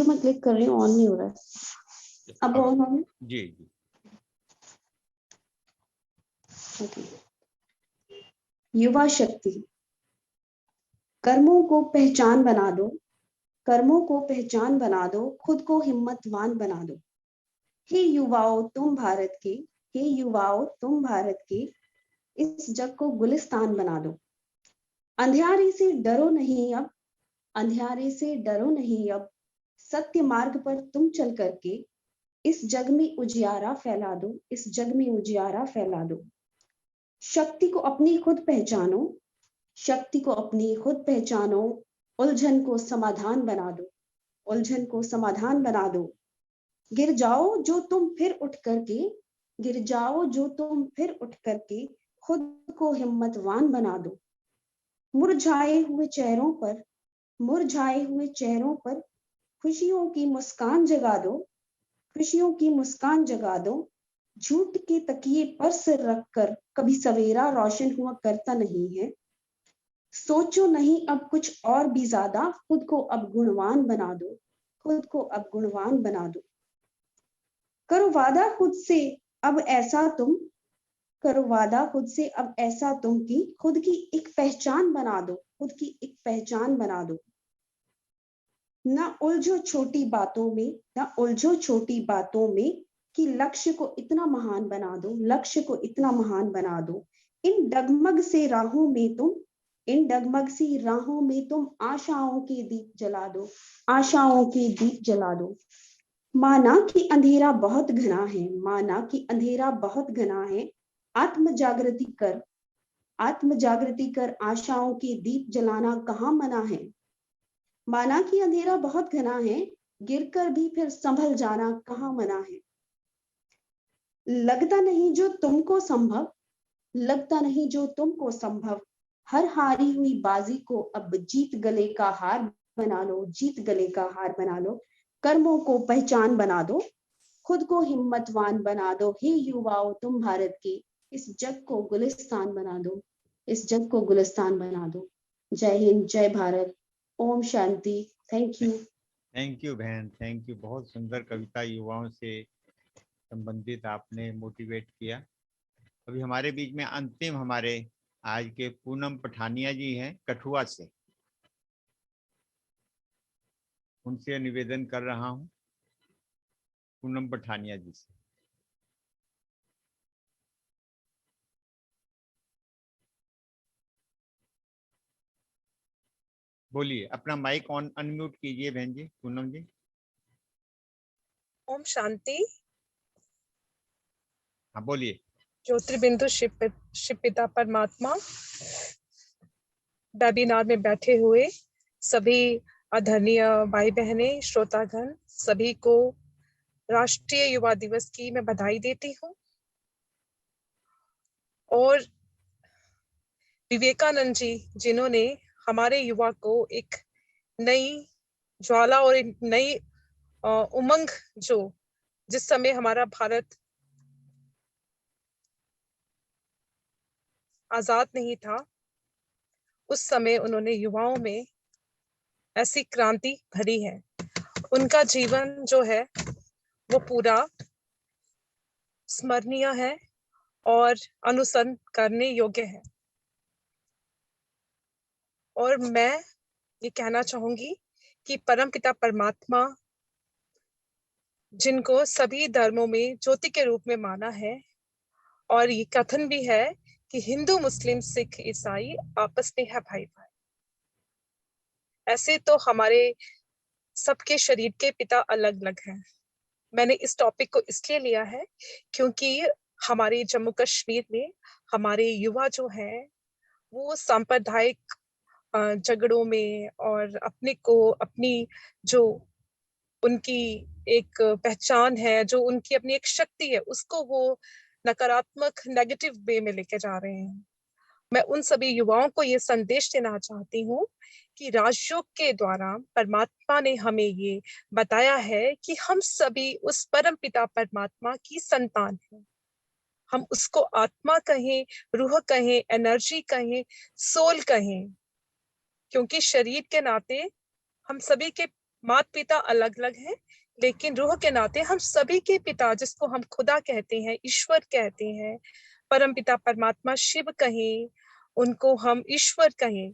मैं क्लिक कर रही हूँ, ऑन नहीं हो रहा है। अब ऑन हो गया? जी जी। ओके। युवा शक्ति। कर्मों को पहचान बना दो, कर्मों को पहचान बना दो, खुद को हिम्मतवान बना दो। हे युवाओं तुम भारत के, हे युवाओं तुम भारत के, इस जग को गुलिस्तान बना दो। अंधियारे से डरो नहीं अब, अंधियारे से डरो नहीं अब, सत्य मार्ग पर तुम चल करके इस जग में उजियारा फैला दो, इस जग में उजियारा फैला दो। शक्ति को अपनी खुद पहचानो, शक्ति को अपनी खुद पहचानो, उलझन को समाधान बना दो, उलझन को समाधान बना दो। गिर जाओ जो तुम फिर उठ करके, गिर जाओ जो तुम फिर उठ करके, खुद को हिम्मतवान बना दो। मुरझाए हुए चेहरों पर, मुरझाए हुए चेहरों पर खुशियों की मुस्कान जगा दो, खुशियों की मुस्कान जगा दो। झूठ के तकिए पर सिर रखकर कभी सवेरा रोशन हुआ करता नहीं है। सोचो नहीं अब कुछ और भी ज्यादा, खुद को अब गुणवान बना दो, खुद को अब गुणवान बना दो। करो वादा खुद से अब ऐसा तुम, करो वादा खुद से अब ऐसा तुम कि खुद की एक पहचान बना दो, खुद की एक पहचान बना दो। ना उलझो छोटी बातों में, ना उलझो छोटी बातों में कि लक्ष्य को इतना महान बना दो, लक्ष्य को इतना महान बना दो। इन डगमग से राहों में तुम, इन डगमग सी राहों में तुम आशाओं के दीप जला दो, आशाओं के दीप जला दो। माना कि अंधेरा बहुत घना है, माना कि अंधेरा बहुत घना है, आत्म जागृति कर, आत्म जागृति कर, आशाओं के दीप जलाना कहाँ मना है। माना कि अंधेरा बहुत घना है, गिरकर भी फिर संभल जाना कहाँ मना है। लगता नहीं जो तुमको संभव, लगता नहीं जो तुमको संभव, हर हारी हुई बाजी को अब जीत गले का हार बना लो, जीत गले का हार बना लो। कर्मों को पहचान बना दो, खुद को हिम्मतवान बना दो। हे युवाओं तुम भारत के, इस जग को गुलिस्तान बना दो, इस जग को गुलिस्तान बना दो। जय हिंद, जय भारत, ओम शांति। Thank you. थैंक यू बहन, थैंक यू। बहुत सुंदर कविता युवाओं से संबंधित आपने मोटिवेट किया। अभी हमारे बीच में अंतिम हमारे आज के पूनम पठानिया जी हैं कठुआ से। उनसे निवेदन कर रहा हूं, पूनम पठानिया जी से। बोलिए, अपना माइक ऑन अनम्यूट कीजिए बहन जी, पूनम जी। ओम शांति। हाँ बोलिए। ज्योतिर्बिंदु शिव पिता परमात्मा, वेबिनार में बैठे हुए सभी आदरणीय भाई बहने, श्रोतागण, सभी को राष्ट्रीय युवा दिवस की मैं बधाई देती हूँ। और विवेकानंद जी जिन्होंने हमारे युवा को एक नई ज्वाला और एक नई उमंग, जो जिस समय हमारा भारत आजाद नहीं था, उस समय उन्होंने युवाओं में ऐसी क्रांति भरी है। उनका जीवन जो है वो पूरा स्मरणीय है और अनुसरण करने योग्य है। और मैं ये कहना चाहूंगी कि परमपिता परमात्मा, जिनको सभी धर्मों में ज्योति के रूप में माना है, और ये कथन भी है कि हिंदू, मुस्लिम, सिख, ईसाई आपस में है भाई भाई। ऐसे तो हमारे सबके शरीर के पिता अलग अलग हैं। मैंने इस टॉपिक को इसलिए लिया है क्योंकि हमारे जम्मू कश्मीर में हमारे युवा जो हैं वो सांप्रदायिक झगड़ों में और अपने को, अपनी जो उनकी एक पहचान है, जो उनकी अपनी एक शक्ति है, उसको वो नकारात्मक, नेगेटिव वे में लेके जा रहे हैं। मैं उन सभी युवाओं को ये संदेश देना चाहती हूँ कि राजयोग के द्वारा परमात्मा ने हमें ये बताया है कि हम सभी उस परम पिता परमात्मा की संतान हैं। हम उसको आत्मा कहें, रूह कहें, एनर्जी कहें, सोल कहें, क्योंकि शरीर के नाते हम सभी के माता पिता अलग अलग हैं, लेकिन रूह के नाते हम सभी के पिता, जिसको हम खुदा कहते हैं, ईश्वर कहते हैं, परम पिता परमात्मा शिव कहें, उनको हम ईश्वर कहें,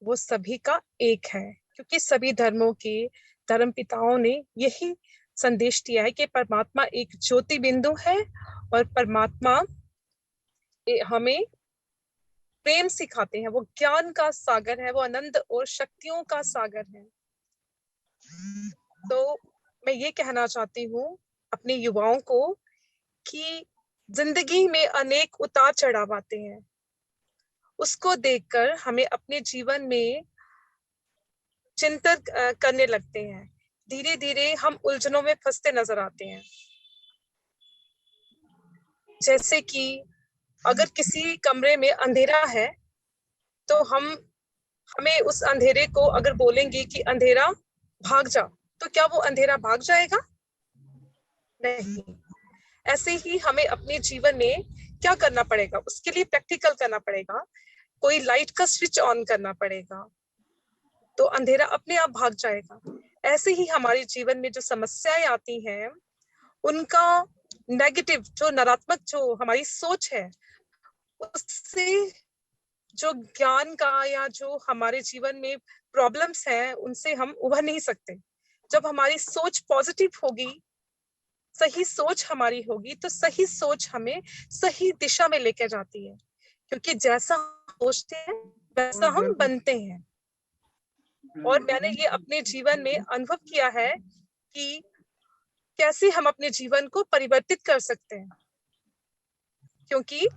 वो सभी का एक है। क्योंकि सभी धर्मों के धर्म पिताओं ने यही संदेश दिया है कि परमात्मा एक ज्योति बिंदु है और परमात्मा हमें प्रेम सिखाते हैं। वो ज्ञान का सागर है, वो आनंद और शक्तियों का सागर है। तो मैं ये कहना चाहती हूँ अपने युवाओं को कि जिंदगी में अनेक उतार चढ़ाव आते हैं, उसको देखकर हमें अपने जीवन में चिंतन करने लगते हैं। धीरे धीरे हम उलझनों में फंसते नजर आते हैं। जैसे कि अगर किसी कमरे में अंधेरा है तो हमें उस अंधेरे को अगर बोलेंगे कि अंधेरा भाग जा, तो क्या वो अंधेरा भाग जाएगा? नहीं। ऐसे ही हमें अपने जीवन में क्या करना पड़ेगा, उसके लिए प्रैक्टिकल करना पड़ेगा। कोई लाइट का स्विच ऑन करना पड़ेगा तो अंधेरा अपने आप भाग जाएगा। ऐसे ही हमारे जीवन में जो समस्याएं आती हैं, उनका नेगेटिव, जो नकारात्मक जो हमारी सोच है, उससे जो ज्ञान का या जो हमारे जीवन में प्रॉब्लम्स हैं, उनसे हम उभर नहीं सकते। जब हमारी सोच पॉजिटिव होगी, सही सोच हमारी होगी, तो सही सोच हमें सही दिशा में लेकर जाती है। क्योंकि जैसा सोचते हैं वैसा हम बनते हैं। और मैंने ये अपने जीवन में अनुभव किया है कि कैसे हम अपने जीवन को परिवर्तित कर सकते हैं। क्योंकि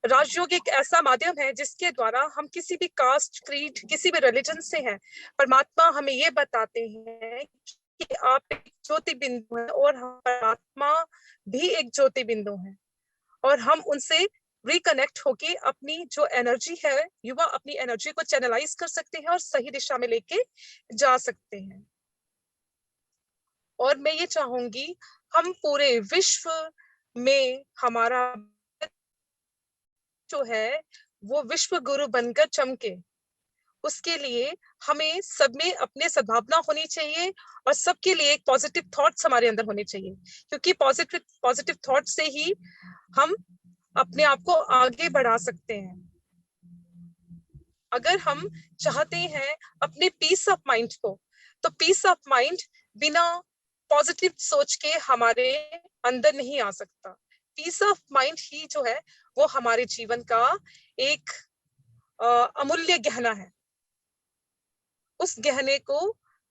राजयोग एक ऐसा माध्यम है जिसके द्वारा हम किसी भी कास्ट, क्रीड, किसी भी रिलीजन से हैं, परमात्मा हमें ये बताते हैं कि आप एक ज्योति बिंदु हैं और परमात्मा भी एक ज्योति बिंदु है। और हम उनसे रिकनेक्ट होके अपनी जो एनर्जी है, युवा अपनी एनर्जी को चैनलाइज कर सकते हैं और सही दिशा में लेके जा सकते हैं। और मैं ये चाहूंगी हम पूरे विश्व में हमारा जो है वो विश्व गुरु बनकर चमके। उसके लिए हमें सब में अपने सद्भावना होनी चाहिए और सबके लिए एक पॉजिटिव थॉट्स हमारे अंदर होने चाहिए, क्योंकि पॉजिटिव थॉट से ही हम अपने आप को आगे बढ़ा सकते हैं। अगर हम चाहते हैं अपने पीस ऑफ माइंड को, तो पीस ऑफ माइंड बिना पॉजिटिव सोच के हमारे अंदर नहीं आ सकता। पीस ऑफ माइंड ही जो है वो हमारे जीवन का एक अमूल्य गहना है। उस गहने को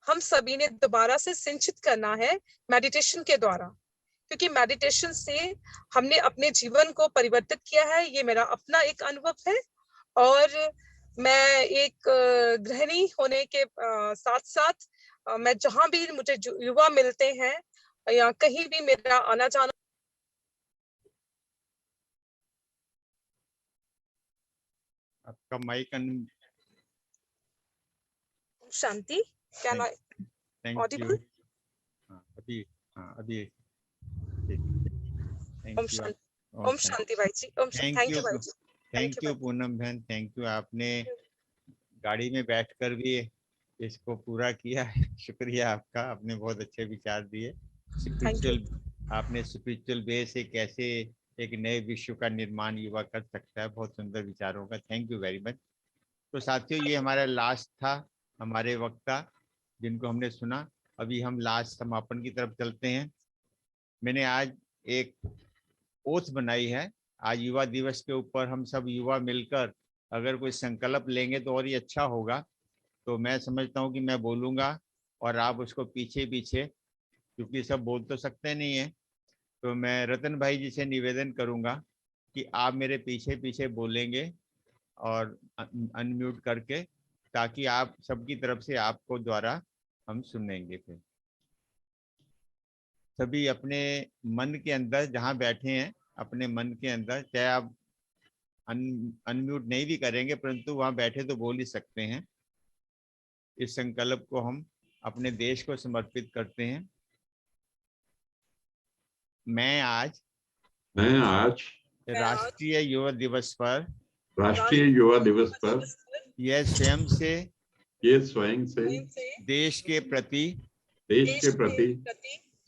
हम सभी ने दोबारा से सिंचित करना है मेडिटेशन के द्वारा, क्योंकि मेडिटेशन से हमने अपने जीवन को परिवर्तित किया है। ये मेरा अपना एक अनुभव है और मैं एक गृहिणी होने के साथ साथ मैं जहां भी मुझे युवा मिलते हैं या कहीं भी मेरा आना जाना। आपका mic Shanti, can I thank audible? You. अभी ओम शांति भाई जी। ओम थैंक यू भाई जी। थैंक यू पूनम बहन, थैंक यू। आपने गाड़ी में बैठकर भी इसको पूरा किया है, शुक्रिया आपका। आपने बहुत अच्छे विचार दिए। आपने स्पिरिचुअल वे से कैसे एक नए विश्व का निर्माण युवा कर सकता है, बहुत सुंदर विचारों का। Thank you very much. तो साथियों, ये हमारा लास्ट था, हमारे वक्ता जिनको हमने सुना। अभी हम लास्ट समापन की तरफ चलते हैं। मैंने आज एक ओथ बनाई है। आज युवा दिवस के ऊपर हम सब युवा मिलकर अगर कोई संकल्प लेंगे तो और ही अच्छा होगा। तो मैं समझता हूँ कि मैं बोलूँगा और आप उसको पीछे पीछे, क्योंकि सब बोल तो सकते नहीं है, तो मैं रतन भाई जी से निवेदन करूँगा कि आप मेरे पीछे पीछे बोलेंगे और अनम्यूट करके, ताकि आप सबकी तरफ से आपको द्वारा हम सुनेंगे। फिर सभी अपने मन के अंदर जहाँ बैठे हैं, अपने मन के अंदर, चाहे आप अनम्यूट नहीं भी करेंगे परंतु वहाँ बैठे तो बोल ही सकते हैं। इस संकल्प को हम अपने देश को समर्पित करते हैं। मैं आज राष्ट्रीय युवा दिवस पर यह स्वयं से देश के प्रति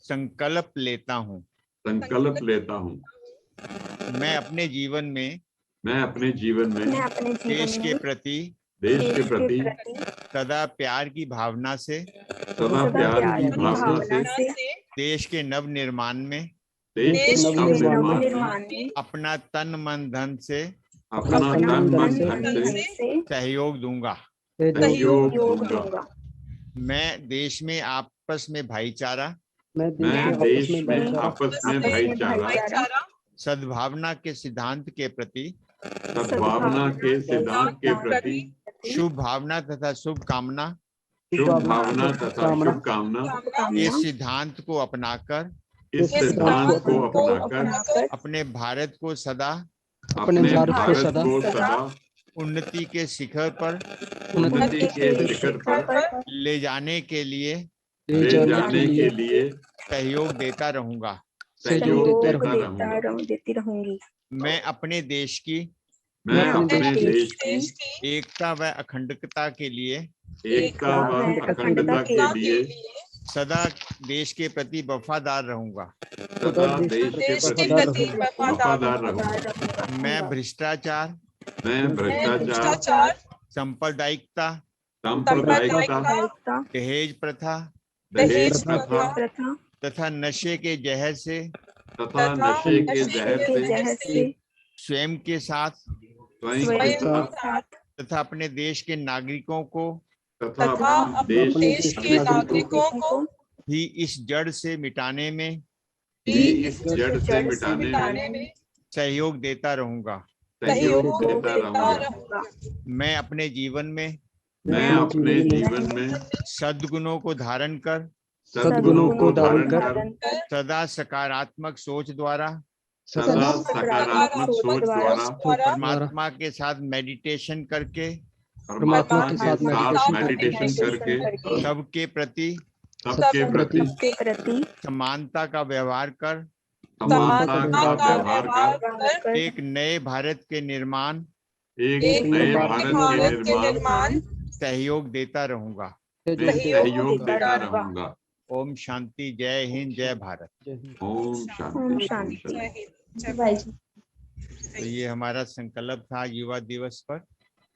संकल्प लेता हूँ। मैं अपने जीवन में देश के प्रति सदा प्यार की भावना से देश के नव निर्माण में अपना तन मन धन से सहयोग दूंगा। मैं देश में आपस में भाईचारा, सद्भावना के सिद्धांत के प्रति शुभ भावना तथा शुभकामना इस सिद्धांत को अपनाकर अपने भारत को सदा उन्नति के शिखर पर ले जाने के लिए सहयोग देता रहूंगा। मैं अपने देश की एकता व अखंडता के लिए सदा देश के प्रति वफादार रहूंगा। मैं भ्रष्टाचार, सांप्रदायिकता, दहेज प्रथा तथा नशे के जहर से स्वयं के साथ तथा अपने देश के नागरिकों को भी इस जड़ से मिटाने में सहयोग देता रहूंगा। मैं अपने जीवन में सद्गुणों को धारण कर सदा सकारात्मक सोच द्वारा परमात्मा के साथ मेडिटेशन करके सबके प्रति सबके प्रति समानता का व्यवहार कर समानता का व्यवहार कर एक नए भारत के निर्माण एक नए भारत के निर्माण सहयोग देता रहूंगा। सहयोग देता रहूंगा। ओम शांति। जय हिंद, जय भारत। ओम शांति। तो ये हमारा संकल्प था युवा दिवस पर।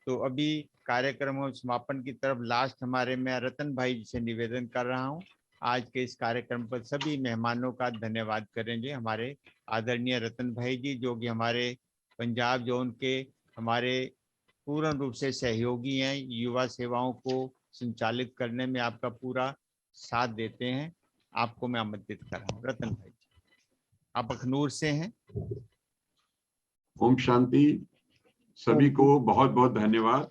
तो अभी कार्यक्रम समापन की तरफ लास्ट हमारे मैं रतन भाई जी से निवेदन कर रहा हूँ, आज के इस कार्यक्रम पर सभी मेहमानों का धन्यवाद करेंगे। हमारे आदरणीय रतन भाई जी जो कि हमारे पंजाब जोन के हमारे पूर्ण रूप से सहयोगी हैं, युवा सेवाओं को संचालित करने में आपका पूरा साथ देते हैं। आपको मैं आमंत्रित कर रहा हूँ। रतन भाई जी, आप अखनूर से हैं। ओम शांति। सभी को बहुत बहुत धन्यवाद।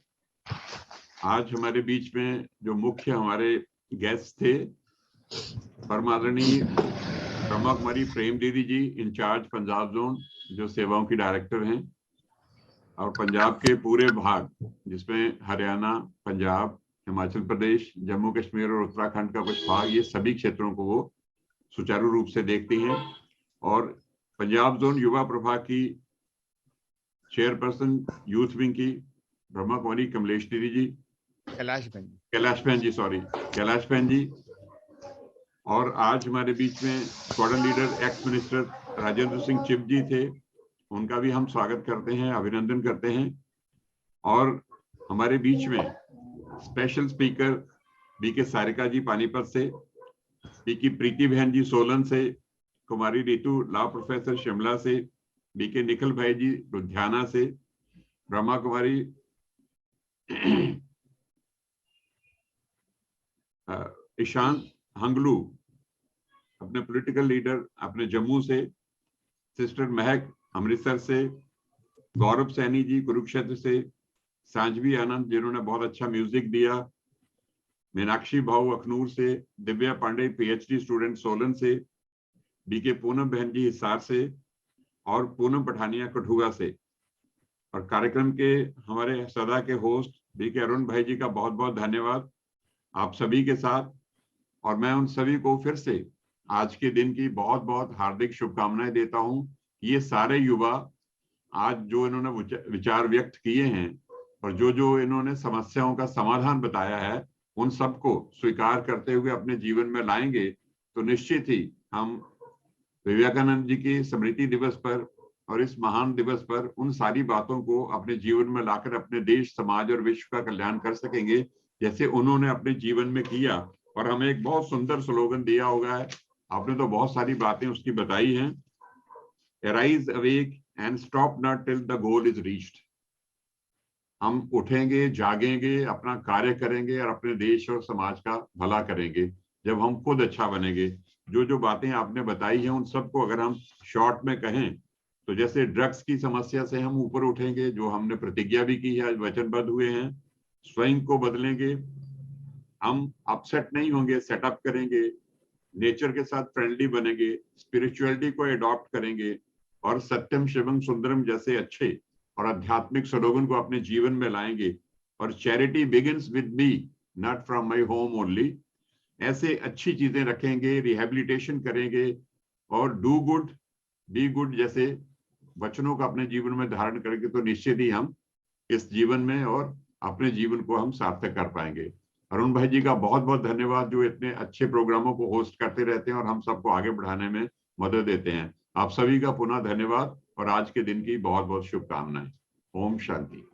आज हमारे बीच में जो मुख्य हमारे गेस्ट थे, परमादरणीय ब्रह्मा कुमारी प्रेम दीदी जी, इंचार्ज पंजाब जोन, जो सेवाओं की डायरेक्टर हैं, और पंजाब के पूरे भाग जिसमें हरियाणा, पंजाब, हिमाचल प्रदेश, जम्मू कश्मीर और उत्तराखंड का कुछ भाग, ये सभी क्षेत्रों को वो सुचारू रूप से देखती हैं। और पंजाब जोन युवा प्रभा की चेयरपर्सन यूथ विंग की ब्रह्मा कुमारी कमलेश दीदी जी, कैलाश बहन जी, और आज हमारे बीच में squadron leader ex minister Rajendra Singh Chib ji थे, उनका भी हम स्वागत करते हैं, अभिनंदन करते हैं। और हमारे बीच में स्पेशल स्पीकर बीके सारिका जी पानीपत से, बीके प्रीति बहन जी सोलन से, कुमारी रितु लॉ प्रोफेसर शिमला से, बीके निखिल भाई जी लुधियाना से, ब्रह्मा कुमारी ईशांत हंगलू अपने पॉलिटिकल लीडर अपने जम्मू से, सिस्टर महक अमृतसर से, गौरव सैनी जी कुरुक्षेत्र से, सांझवी आनंद जिन्होंने बहुत अच्छा म्यूजिक दिया, मीनाक्षी भाऊ अखनूर से, दिव्या पांडे पीएचडी स्टूडेंट सोलन से, बीके पूनम बहन जी हिसार से, और पूनम पठानिया कठुआ से। और कार्यक्रम के हमारे सदा के होस्ट बीके अरुण भाई जी का बहुत बहुत धन्यवाद आप सभी के साथ। और मैं उन सभी को फिर से आज के दिन की बहुत बहुत हार्दिक शुभकामनाएं देता हूं। ये सारे युवा आज जो इन्होंने विचार व्यक्त किए हैं और जो इन्होंने समस्याओं का समाधान बताया है, उन सबको स्वीकार करते हुए अपने जीवन में लाएंगे तो निश्चित ही हम विवेकानंद जी की स्मृति दिवस पर और इस महान दिवस पर उन सारी बातों को अपने जीवन में लाकर अपने देश, समाज और विश्व का कल्याण कर सकेंगे, जैसे उन्होंने अपने जीवन में किया। और हमें एक बहुत सुंदर स्लोगन दिया होगा है, आपने तो बहुत सारी बातें उसकी बताई हैं, arise awake and stop not till the goal is reached. हम उठेंगे, जागेंगे, अपना कार्य करेंगे और अपने देश और समाज का भला करेंगे जब हम खुद अच्छा बनेंगे। जो बातें आपने बताई हैं उन सबको अगर हम शॉर्ट में कहें तो जैसे ड्रग्स की समस्या से हम ऊपर उठेंगे, जो हमने प्रतिज्ञा भी की है, आज वचनबद्ध हुए हैं, स्वयं को बदलेंगे, हम अपसेट नहीं होंगे, सेटअप करेंगे, नेचर के साथ फ्रेंडली बनेंगे, स्पिरिचुअलिटी को अडॉप्ट करेंगे और सत्यम शिवम सुंदरम जैसे अच्छे और आध्यात्मिक स्लोगन को अपने जीवन में लाएंगे। और charity begins with me not from my home only, ऐसे अच्छी चीजें रखेंगे, रिहेबिलिटेशन करेंगे और डू गुड बी गुड जैसे वचनों का अपने जीवन में धारण करेंगे तो निश्चित ही हम इस जीवन में और अपने जीवन को हम सार्थक कर पाएंगे। अरुण भाई जी का बहुत बहुत धन्यवाद जो इतने अच्छे प्रोग्रामों को होस्ट करते रहते हैं और हम सबको आगे बढ़ाने में मदद देते हैं। आप सभी का पुनः धन्यवाद और आज के दिन की बहुत बहुत शुभकामनाएं। ओम शांति।